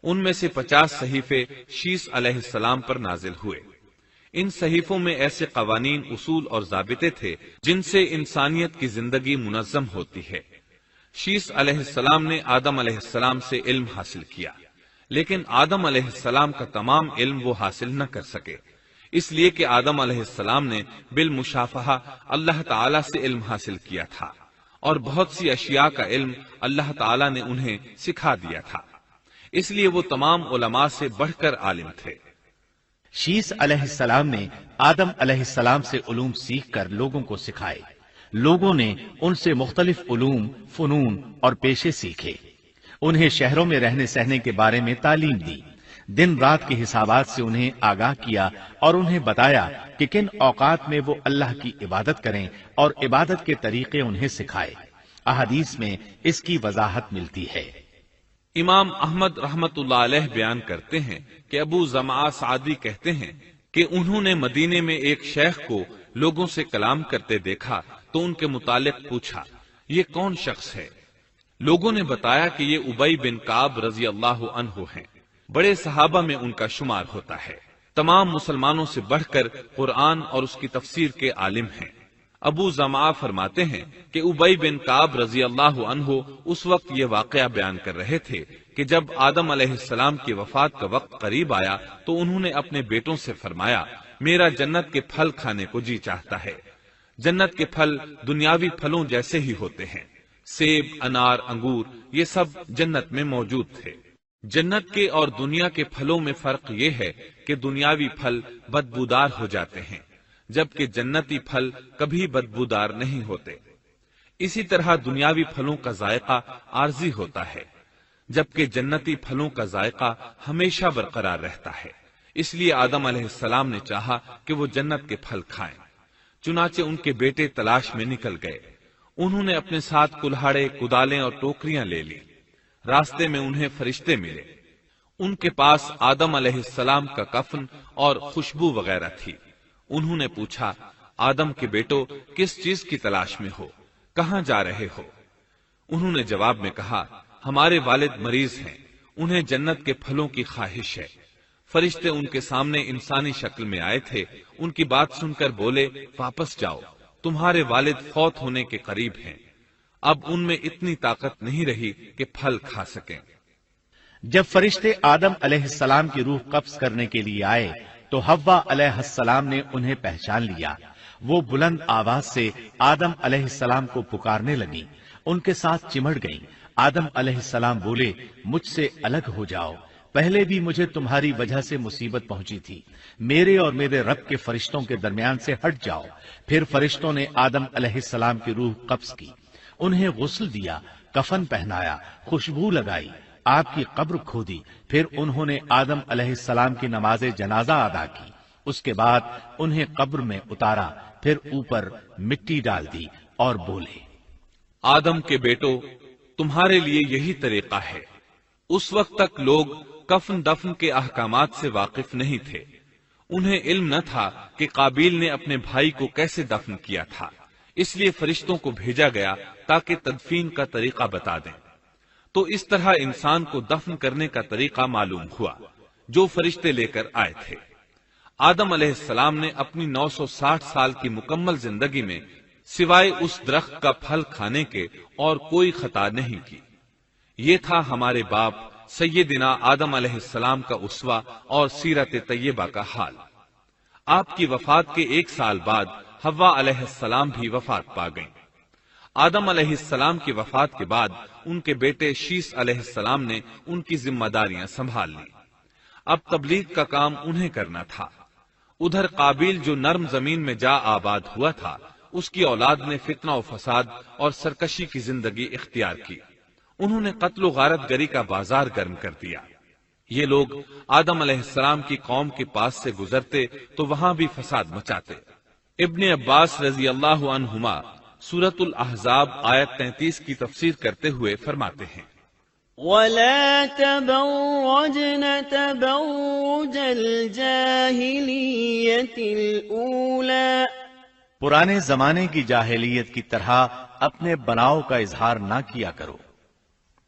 ان میں سے 50 صحیفے شیس علیہ السلام پر نازل ہوئے۔ ان صحیفوں میں ایسے قوانین، اصول اور ضابطے تھے جن سے انسانیت کی زندگی منظم ہوتی ہے۔ شیس علیہ السلام نے آدم علیہ السلام سے علم حاصل کیا، لیکن آدم علیہ السلام کا تمام علم وہ حاصل نہ کر سکے، اس لیے کہ آدم علیہ السلام نے بالمشافہہ اللہ تعالیٰ سے علم حاصل کیا تھا، اور بہت سی اشیاء کا علم اللہ تعالیٰ نے انہیں سکھا دیا تھا، اس لیے وہ تمام علماء سے بڑھ کر عالم تھے۔ شیس علیہ السلام نے آدم علیہ السلام سے علوم سیکھ کر لوگوں کو سکھائے۔ لوگوں نے ان سے مختلف علوم، فنون اور پیشے سیکھے۔ انہیں شہروں میں رہنے سہنے کے بارے میں تعلیم دی، دن رات کے حسابات سے انہیں آگاہ کیا اور انہیں بتایا کہ کن اوقات میں وہ اللہ کی عبادت کریں اور عبادت کے طریقے انہیں سکھائے۔ احادیث میں اس کی وضاحت ملتی ہے۔ امام احمد رحمت اللہ علیہ بیان کرتے ہیں کہ ابو زمعہ سعدی کہتے ہیں کہ انہوں نے مدینے میں ایک شیخ کو لوگوں سے کلام کرتے دیکھا تو ان کے متعلق پوچھا یہ کون شخص ہے؟ لوگوں نے بتایا کہ یہ ابی بن کعب رضی اللہ عنہ ہیں، بڑے صحابہ میں ان کا شمار ہوتا ہے، تمام مسلمانوں سے بڑھ کر قرآن اور اس کی تفسیر کے عالم ہیں۔ ابو زمعہ فرماتے ہیں کہ ابی بن کعب رضی اللہ عنہ اس وقت یہ واقعہ بیان کر رہے تھے کہ جب آدم علیہ السلام کی وفات کا وقت قریب آیا تو انہوں نے اپنے بیٹوں سے فرمایا میرا جنت کے پھل کھانے کو جی چاہتا ہے۔ جنت کے پھل دنیاوی پھلوں جیسے ہی ہوتے ہیں، سیب، انار، انگور، یہ سب جنت میں موجود تھے۔ جنت کے اور دنیا کے پھلوں میں فرق یہ ہے کہ دنیاوی پھل بدبودار ہو جاتے ہیں جبکہ جنتی پھل کبھی بدبودار نہیں ہوتے۔ اسی طرح دنیاوی پھلوں کا ذائقہ عارضی ہوتا ہے جبکہ جنتی پھلوں کا ذائقہ ہمیشہ برقرار رہتا ہے۔ اس لیے آدم علیہ السلام نے چاہا کہ وہ جنت کے پھل کھائیں، چنانچہ ان کے بیٹے تلاش میں نکل گئے۔ انہوں نے اپنے ساتھ کلہاڑے، کدالیں اور ٹوکریاں لے لی۔ راستے میں انہیں فرشتے ملے، ان کے پاس آدم علیہ السلام کا کفن اور خوشبو وغیرہ تھی۔ انہوں نے پوچھا آدم کے بیٹو کس چیز کی تلاش میں ہو، کہاں جا رہے ہو؟ انہوں نے جواب میں کہا ہمارے والد مریض ہیں، انہیں جنت کے پھلوں کی خواہش ہے۔ فرشتے ان کے سامنے انسانی شکل میں آئے تھے، ان کی بات سن کر بولے واپس جاؤ، تمہارے والد فوت ہونے کے قریب ہیں، اب ان میں اتنی طاقت نہیں رہی کہ پھل کھا سکیں۔ جب فرشتے آدم علیہ السلام کی روح قبض کرنے کے لیے آئے تو حوا علیہ السلام نے انہیں پہچان لیا۔ وہ بلند آواز سے آدم علیہ السلام کو پکارنے لگی، ان کے ساتھ چمٹ گئیں۔ آدم علیہ السلام بولے مجھ سے الگ ہو جاؤ، پہلے بھی مجھے تمہاری وجہ سے مصیبت پہنچی تھی، میرے اور میرے رب کے فرشتوں کے درمیان سے ہٹ جاؤ۔ پھر فرشتوں نے آدم علیہ السلام کی روح قبض کی، انہیں غسل دیا، کفن پہنایا، خوشبو لگائی، آپ کی قبر کھودی، پھر انہوں نے آدم علیہ السلام کی نماز جنازہ ادا کی، اس کے بعد انہیں قبر میں اتارا، پھر اوپر مٹی ڈال دی اور بولے آدم کے بیٹو تمہارے لیے یہی طریقہ ہے۔ اس وقت تک لوگ کفن دفن کے احکامات سے واقف نہیں تھے، انہیں علم نہ تھا کہ قابیل نے اپنے بھائی کو کیسے دفن کیا تھا، اس لیے فرشتوں کو بھیجا گیا تاکہ تدفین کا طریقہ بتا دیں۔ تو اس طرح انسان کو دفن کرنے کا طریقہ معلوم ہوا جو فرشتے لے کر آئے تھے۔ آدم علیہ السلام نے اپنی 960 سال کی مکمل زندگی میں سوائے اس درخت کا پھل کھانے کے اور کوئی خطا نہیں کی۔ یہ تھا ہمارے باپ سیدنا آدم علیہ السلام کا اسوہ اور سیرت طیبہ کا حال۔ آپ کی وفات کے 1 سال بعد حوا علیہ السلام بھی وفات پا گئیں۔ آدم علیہ السلام کی وفات کے بعد ان کے بیٹے شیس علیہ السلام نے ان کی ذمہ داریاں سنبھال لی۔ اب تبلیغ کا کام انہیں کرنا تھا۔ ادھر قابیل جو نرم زمین میں جا آباد ہوا تھا، اس کی اولاد نے فتنہ و فساد اور سرکشی کی زندگی اختیار کی۔ انہوں نے قتل و غارت گری کا بازار گرم کر دیا۔ یہ لوگ آدم علیہ السلام کی قوم کے پاس سے گزرتے تو وہاں بھی فساد مچاتے۔ ابن عباس رضی اللہ عنہما سورۃ الاحزاب آیت 33 کی تفسیر کرتے ہوئے فرماتے ہیں، وَلَا تَبَرَّجْنَ تَبَرُّجَ الْجَاهِلِيَّةِ الْأُولَى، پرانے زمانے کی جاہلیت کی طرح اپنے بناؤ کا اظہار نہ کیا کرو۔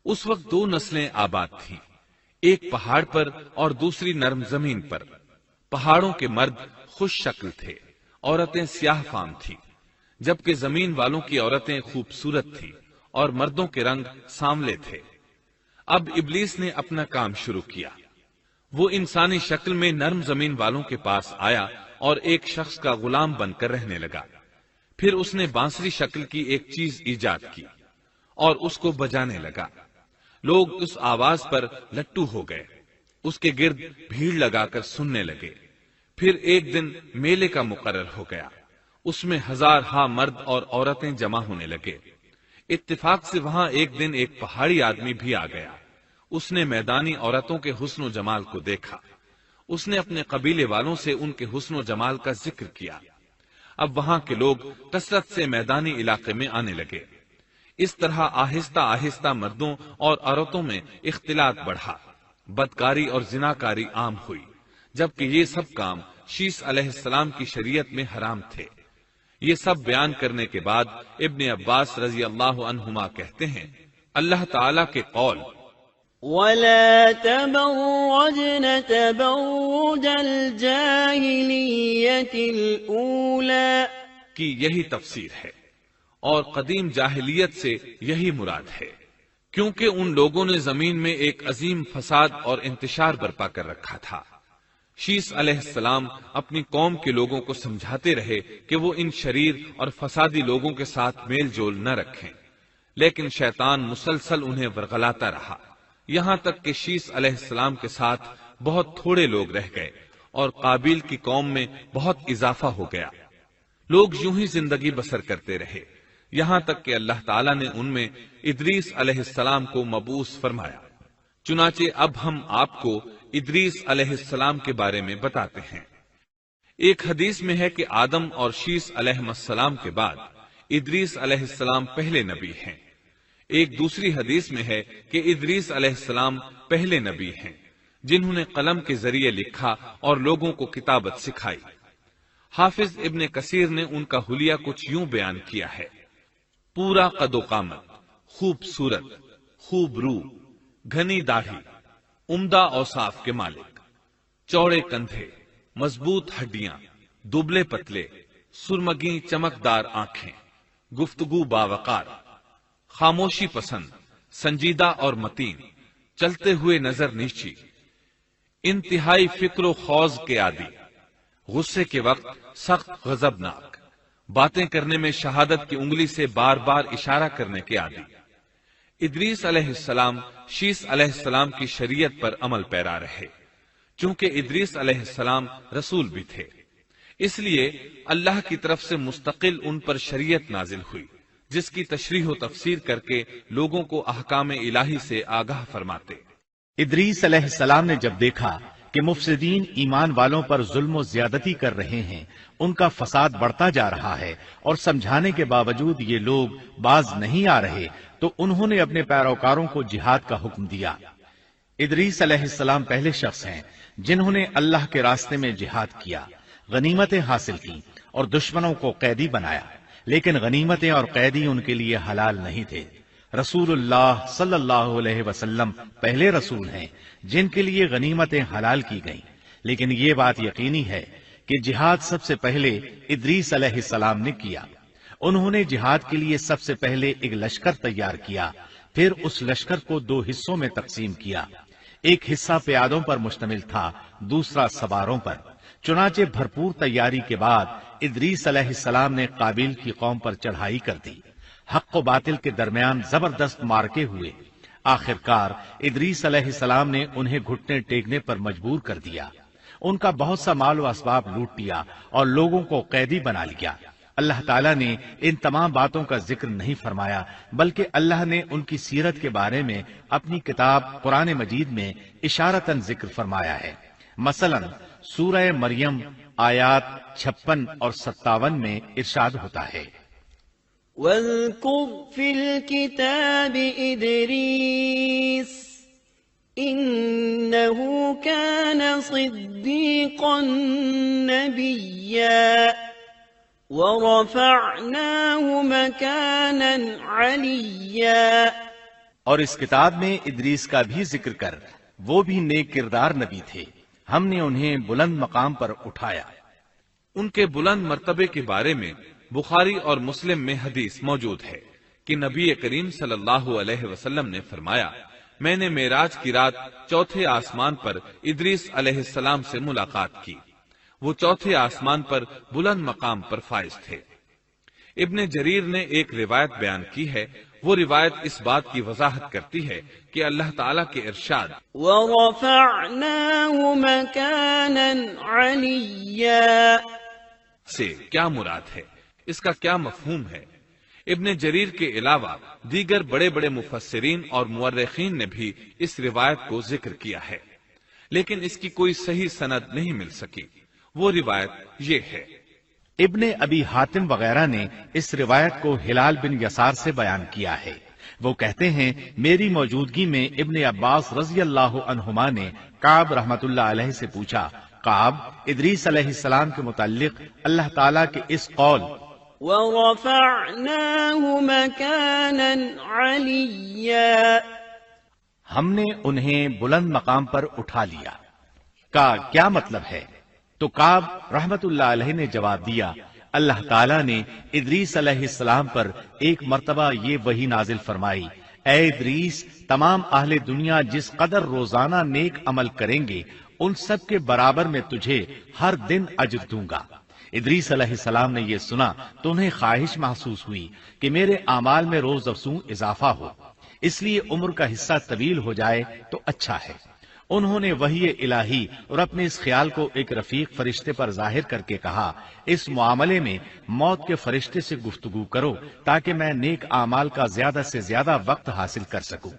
اس وقت 2 نسلیں آباد تھیں، ایک پہاڑ پر اور دوسری نرم زمین پر۔ پہاڑوں کے مرد خوش شکل تھے، عورتیں سیاہ فام تھیں، جبکہ زمین والوں کی عورتیں خوبصورت تھیں اور مردوں کے رنگ سانولے تھے۔ اب ابلیس نے اپنا کام شروع کیا۔ وہ انسانی شکل میں نرم زمین والوں کے پاس آیا اور ایک شخص کا غلام بن کر رہنے لگا۔ پھر اس نے بانسری شکل کی ایک چیز ایجاد کی اور اس کو بجانے لگا۔ لوگ اس آواز پر لٹو ہو گئے، اس کے گرد بھیڑ لگا کر سننے لگے۔ پھر ایک دن میلے کا مقرر ہو گیا، اس میں 1000 مرد اور عورتیں جمع ہونے لگے۔ اتفاق سے وہاں ایک دن ایک پہاڑی آدمی بھی آ گیا۔ اس نے میدانی عورتوں کے حسن و جمال کو دیکھا۔ اس نے اپنے قبیلے والوں سے ان کے حسن و جمال کا ذکر کیا۔ اب وہاں کے لوگ کثرت سے میدانی علاقے میں آنے لگے۔ اس طرح آہستہ آہستہ مردوں اور عورتوں میں اختلاط بڑھا، بدکاری اور زناکاری عام ہوئی، جبکہ یہ سب کام شیس علیہ السلام کی شریعت میں حرام تھے۔ یہ سب بیان کرنے کے بعد ابن عباس رضی اللہ عنہما کہتے ہیں، اللہ تعالیٰ کے قول وَلَا تَبَرَّجْنَ تَبَرُّجَ الْجَاهِلِيَّةِ الْأُولَى کی یہی تفسیر ہے، اور قدیم جاہلیت سے یہی مراد ہے، کیونکہ ان لوگوں نے زمین میں ایک عظیم فساد اور انتشار برپا کر رکھا تھا۔ شیس علیہ السلام اپنی قوم کے لوگوں کو سمجھاتے رہے کہ وہ ان شریر اور فسادی لوگوں کے ساتھ میل جول نہ رکھیں، لیکن شیطان مسلسل انہیں ورغلاتا رہا، یہاں تک کہ شیس علیہ السلام کے ساتھ بہت تھوڑے لوگ رہ گئے اور قابیل کی قوم میں بہت اضافہ ہو گیا۔ لوگ یوں ہی زندگی بسر کرتے رہے، یہاں تک کہ اللہ تعالیٰ نے ان میں ادریس علیہ السلام کو مبعوث فرمایا۔ چنانچہ اب ہم آپ کو ادریس علیہ السلام کے بارے میں بتاتے ہیں۔ ایک حدیث میں ہے کہ آدم اور شیس علیہ السلام کے بعد ادریس علیہ السلام پہلے نبی ہیں۔ ایک دوسری حدیث میں ہے کہ ادریس علیہ السلام پہلے نبی ہیں جنہوں نے قلم کے ذریعے لکھا اور لوگوں کو کتابت سکھائی۔ حافظ ابن کثیر نے ان کا حلیہ کچھ یوں بیان کیا ہے، پورا قد و قامت، خوبصورت، خوب رو، گھنی داڑھی، عمدہ اوصاف کے مالک، چوڑے کندھے، مضبوط ہڈیاں، دبلے پتلے، سرمگی چمکدار آنکھیں، گفتگو باوقار، خاموشی پسند، سنجیدہ اور متین، چلتے ہوئے نظر نیچی، انتہائی فکر و خوض کے عادی، غصے کے وقت سخت غضبناک، باتیں کرنے میں شہادت کی انگلی سے بار بار اشارہ کرنے کے عادی۔ ادریس علیہ السلام شیس علیہ السلام کی شریعت پر عمل پیرا رہے، چونکہ ادریس علیہ السلام رسول بھی تھے، اس لیے اللہ کی طرف سے مستقل ان پر شریعت نازل ہوئی، جس کی تشریح و تفسیر کر کے لوگوں کو احکام الہی سے آگاہ فرماتے۔ ادریس علیہ السلام نے جب دیکھا کہ مفسدین ایمان والوں پر ظلم و زیادتی کر رہے ہیں، ان کا فساد بڑھتا جا رہا ہے اور سمجھانے کے باوجود یہ لوگ باز نہیں آ رہے، تو انہوں نے اپنے پیروکاروں کو جہاد کا حکم دیا۔ ادریس علیہ السلام پہلے شخص ہیں جنہوں نے اللہ کے راستے میں جہاد کیا، غنیمتیں حاصل کی اور دشمنوں کو قیدی بنایا، لیکن غنیمتیں اور قیدی ان کے لیے حلال نہیں تھے۔ رسول اللہ صلی اللہ علیہ وسلم پہلے رسول ہیں جن کے لیے غنیمتیں حلال کی گئیں، لیکن یہ بات یقینی ہے کہ جہاد سب سے پہلے ادریس علیہ السلام نے کیا۔ انہوں نے جہاد کے لیے سب سے پہلے ایک لشکر تیار کیا، پھر اس لشکر کو 2 حصوں میں تقسیم کیا۔ ایک حصہ پیادوں پر مشتمل تھا، دوسرا سواروں پر۔ چنانچہ بھرپور تیاری کے بعد ادریس علیہ السلام نے قابیل کی قوم پر چڑھائی کر دی۔ حق و باطل کے درمیان زبردست مارکے ہوئے۔ آخرکار ادریس علیہ السلام نے انہیں گھٹنے ٹیکنے پر مجبور کر دیا۔ ان کا بہت سا مال و اسباب لوٹ لیا اور لوگوں کو قیدی بنا لیا۔ اللہ تعالیٰ نے ان تمام باتوں کا ذکر نہیں فرمایا، بلکہ اللہ نے ان کی سیرت کے بارے میں اپنی کتاب قرآن مجید میں اشارتاً ذکر فرمایا ہے۔ مثلا سورہ مریم آیات 56 اور 57 میں ارشاد ہوتا ہے، واذكر في الكتاب إدريس إنه كان صديقا نبيا ورفعناه مكانا عليا۔ اور اس کتاب میں ادریس کا بھی ذکر کر، وہ بھی نیک کردار نبی تھے، ہم نے انہیں بلند مقام پر اٹھایا۔ ان کے بلند مرتبے کے بارے میں بخاری اور مسلم میں حدیث موجود ہے کہ نبی کریم صلی اللہ علیہ وسلم نے فرمایا، میں نے معراج کی رات 4تھے آسمان پر ادریس علیہ السلام سے ملاقات کی۔ وہ 4تھے آسمان پر بلند مقام پر فائز تھے۔ ابن جریر نے ایک روایت بیان کی ہے، وہ روایت اس بات کی وضاحت کرتی ہے کہ اللہ تعالیٰ کے ارشاد وَرَفَعْنَاهُ مَكَانًا عَلِيًّا سے کیا مراد ہے، اس کا کیا مفہوم ہے؟ ابن جریر کے علاوہ دیگر بڑے بڑے مفسرین اور مورخین نے بھی اس روایت کو ذکر کیا ہے، لیکن اس کی کوئی صحیح سند نہیں مل سکی۔ وہ روایت یہ ہے، ابن ابی حاتم وغیرہ نے اس روایت کو ہلال بن یسار سے بیان کیا ہے۔ وہ کہتے ہیں، میری موجودگی میں ابن عباس رضی اللہ عنہما نے کعب رحمت اللہ علیہ سے پوچھا، کعب، ادریس علیہ السلام کے متعلق اللہ تعالیٰ کے اس قول وَرَفَعْنَاهُ مَكَانًا عَلِيًّا ہم نے انہیں بلند مقام پر اٹھا لیا کا کیا مطلب ہے؟ تو کعب رحمت اللہ علیہ نے جواب دیا، اللہ تعالیٰ نے ادریس علیہ السلام پر ایک مرتبہ یہ وحی نازل فرمائی، اے ادریس، تمام اہل دنیا جس قدر روزانہ نیک عمل کریں گے ان سب کے برابر میں تجھے ہر دن اجر دوں گا۔ ادریس علیہ السلام نے یہ سنا تو انہیں خواہش محسوس ہوئی کہ میرے اعمال میں روز افزوں اضافہ ہو، اس لیے عمر کا حصہ طویل ہو جائے تو اچھا ہے۔ انہوں نے وحی الہی اور اپنے اس خیال کو ایک رفیق فرشتے پر ظاہر کر کے کہا، اس معاملے میں موت کے فرشتے سے گفتگو کرو تاکہ میں نیک اعمال کا زیادہ سے زیادہ وقت حاصل کر سکوں۔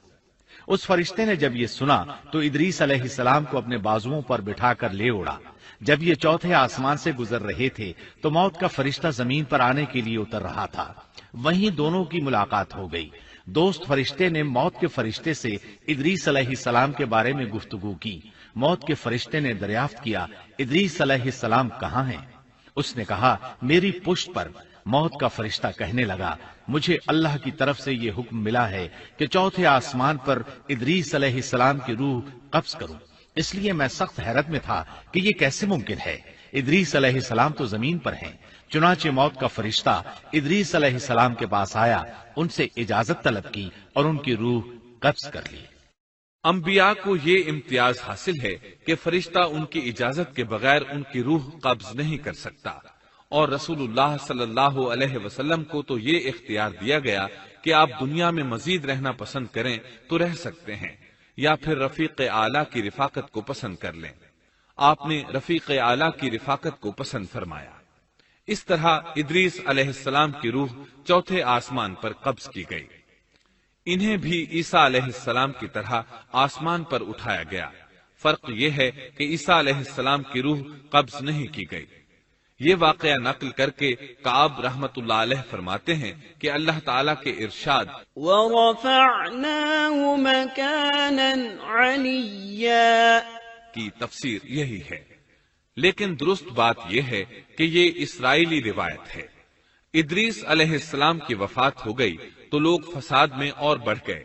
اس فرشتے نے جب یہ سنا تو ادریس علیہ السلام کو اپنے بازوؤں پر بٹھا کر لے اڑا۔ جب یہ 4تھے آسمان سے گزر رہے تھے تو موت کا فرشتہ زمین پر آنے کے لیے اتر رہا تھا، وہیں دونوں کی ملاقات ہو گئی۔ دوست فرشتے نے موت کے فرشتے سے ادریس علیہ السلام کے بارے میں گفتگو کی۔ موت کے فرشتے نے دریافت کیا، ادریس علیہ السلام کہاں ہیں؟ اس نے کہا، میری پشت پر۔ موت کا فرشتہ کہنے لگا، مجھے اللہ کی طرف سے یہ حکم ملا ہے کہ 4تھے آسمان پر ادریس علیہ السلام کی روح قبض کروں، اس لیے میں سخت حیرت میں تھا کہ یہ کیسے ممکن ہے، ادریس علیہ السلام تو زمین پر ہیں۔ چنانچہ موت کا فرشتہ ادریس علیہ السلام کے پاس آیا، ان سے اجازت طلب کی اور ان کی روح قبض کر لی۔ انبیاء کو یہ امتیاز حاصل ہے کہ فرشتہ ان کی اجازت کے بغیر ان کی روح قبض نہیں کر سکتا، اور رسول اللہ صلی اللہ علیہ وسلم کو تو یہ اختیار دیا گیا کہ آپ دنیا میں مزید رہنا پسند کریں تو رہ سکتے ہیں، یا پھر رفیق اعلیٰ کی رفاقت کو پسند کر لیں۔ آپ نے رفیق اعلیٰ کی رفاقت کو پسند فرمایا۔ اس طرح ادریس علیہ السلام کی روح 4تھے آسمان پر قبض کی گئی۔ انہیں بھی عیسیٰ علیہ السلام کی طرح آسمان پر اٹھایا گیا۔ فرق یہ ہے کہ عیسیٰ علیہ السلام کی روح قبض نہیں کی گئی۔ یہ واقعہ نقل کر کے کعب رحمت اللہ علیہ فرماتے ہیں کہ اللہ تعالیٰ کے ارشاد وَرَفَعْنَاهُ مَكَانًا عَلِيًّا کی تفسیر یہی ہے، لیکن درست بات یہ ہے کہ یہ اسرائیلی روایت ہے۔ ادریس علیہ السلام کی وفات ہو گئی تو لوگ فساد میں اور بڑھ گئے،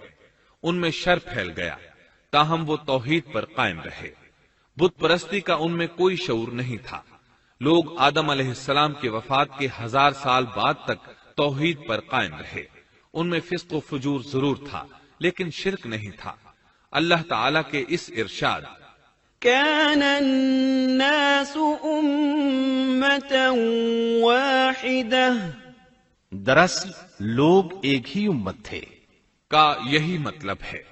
ان میں شر پھیل گیا، تاہم وہ توحید پر قائم رہے۔ بت پرستی کا ان میں کوئی شعور نہیں تھا۔ لوگ آدم علیہ السلام کی وفات کے 1000 سال بعد تک توحید پر قائم رہے۔ ان میں فسق و فجور ضرور تھا لیکن شرک نہیں تھا۔ اللہ تعالیٰ کے اس ارشاد كان الناس أمة واحدة دراصل لوگ ایک ہی امت تھے کا یہی مطلب ہے۔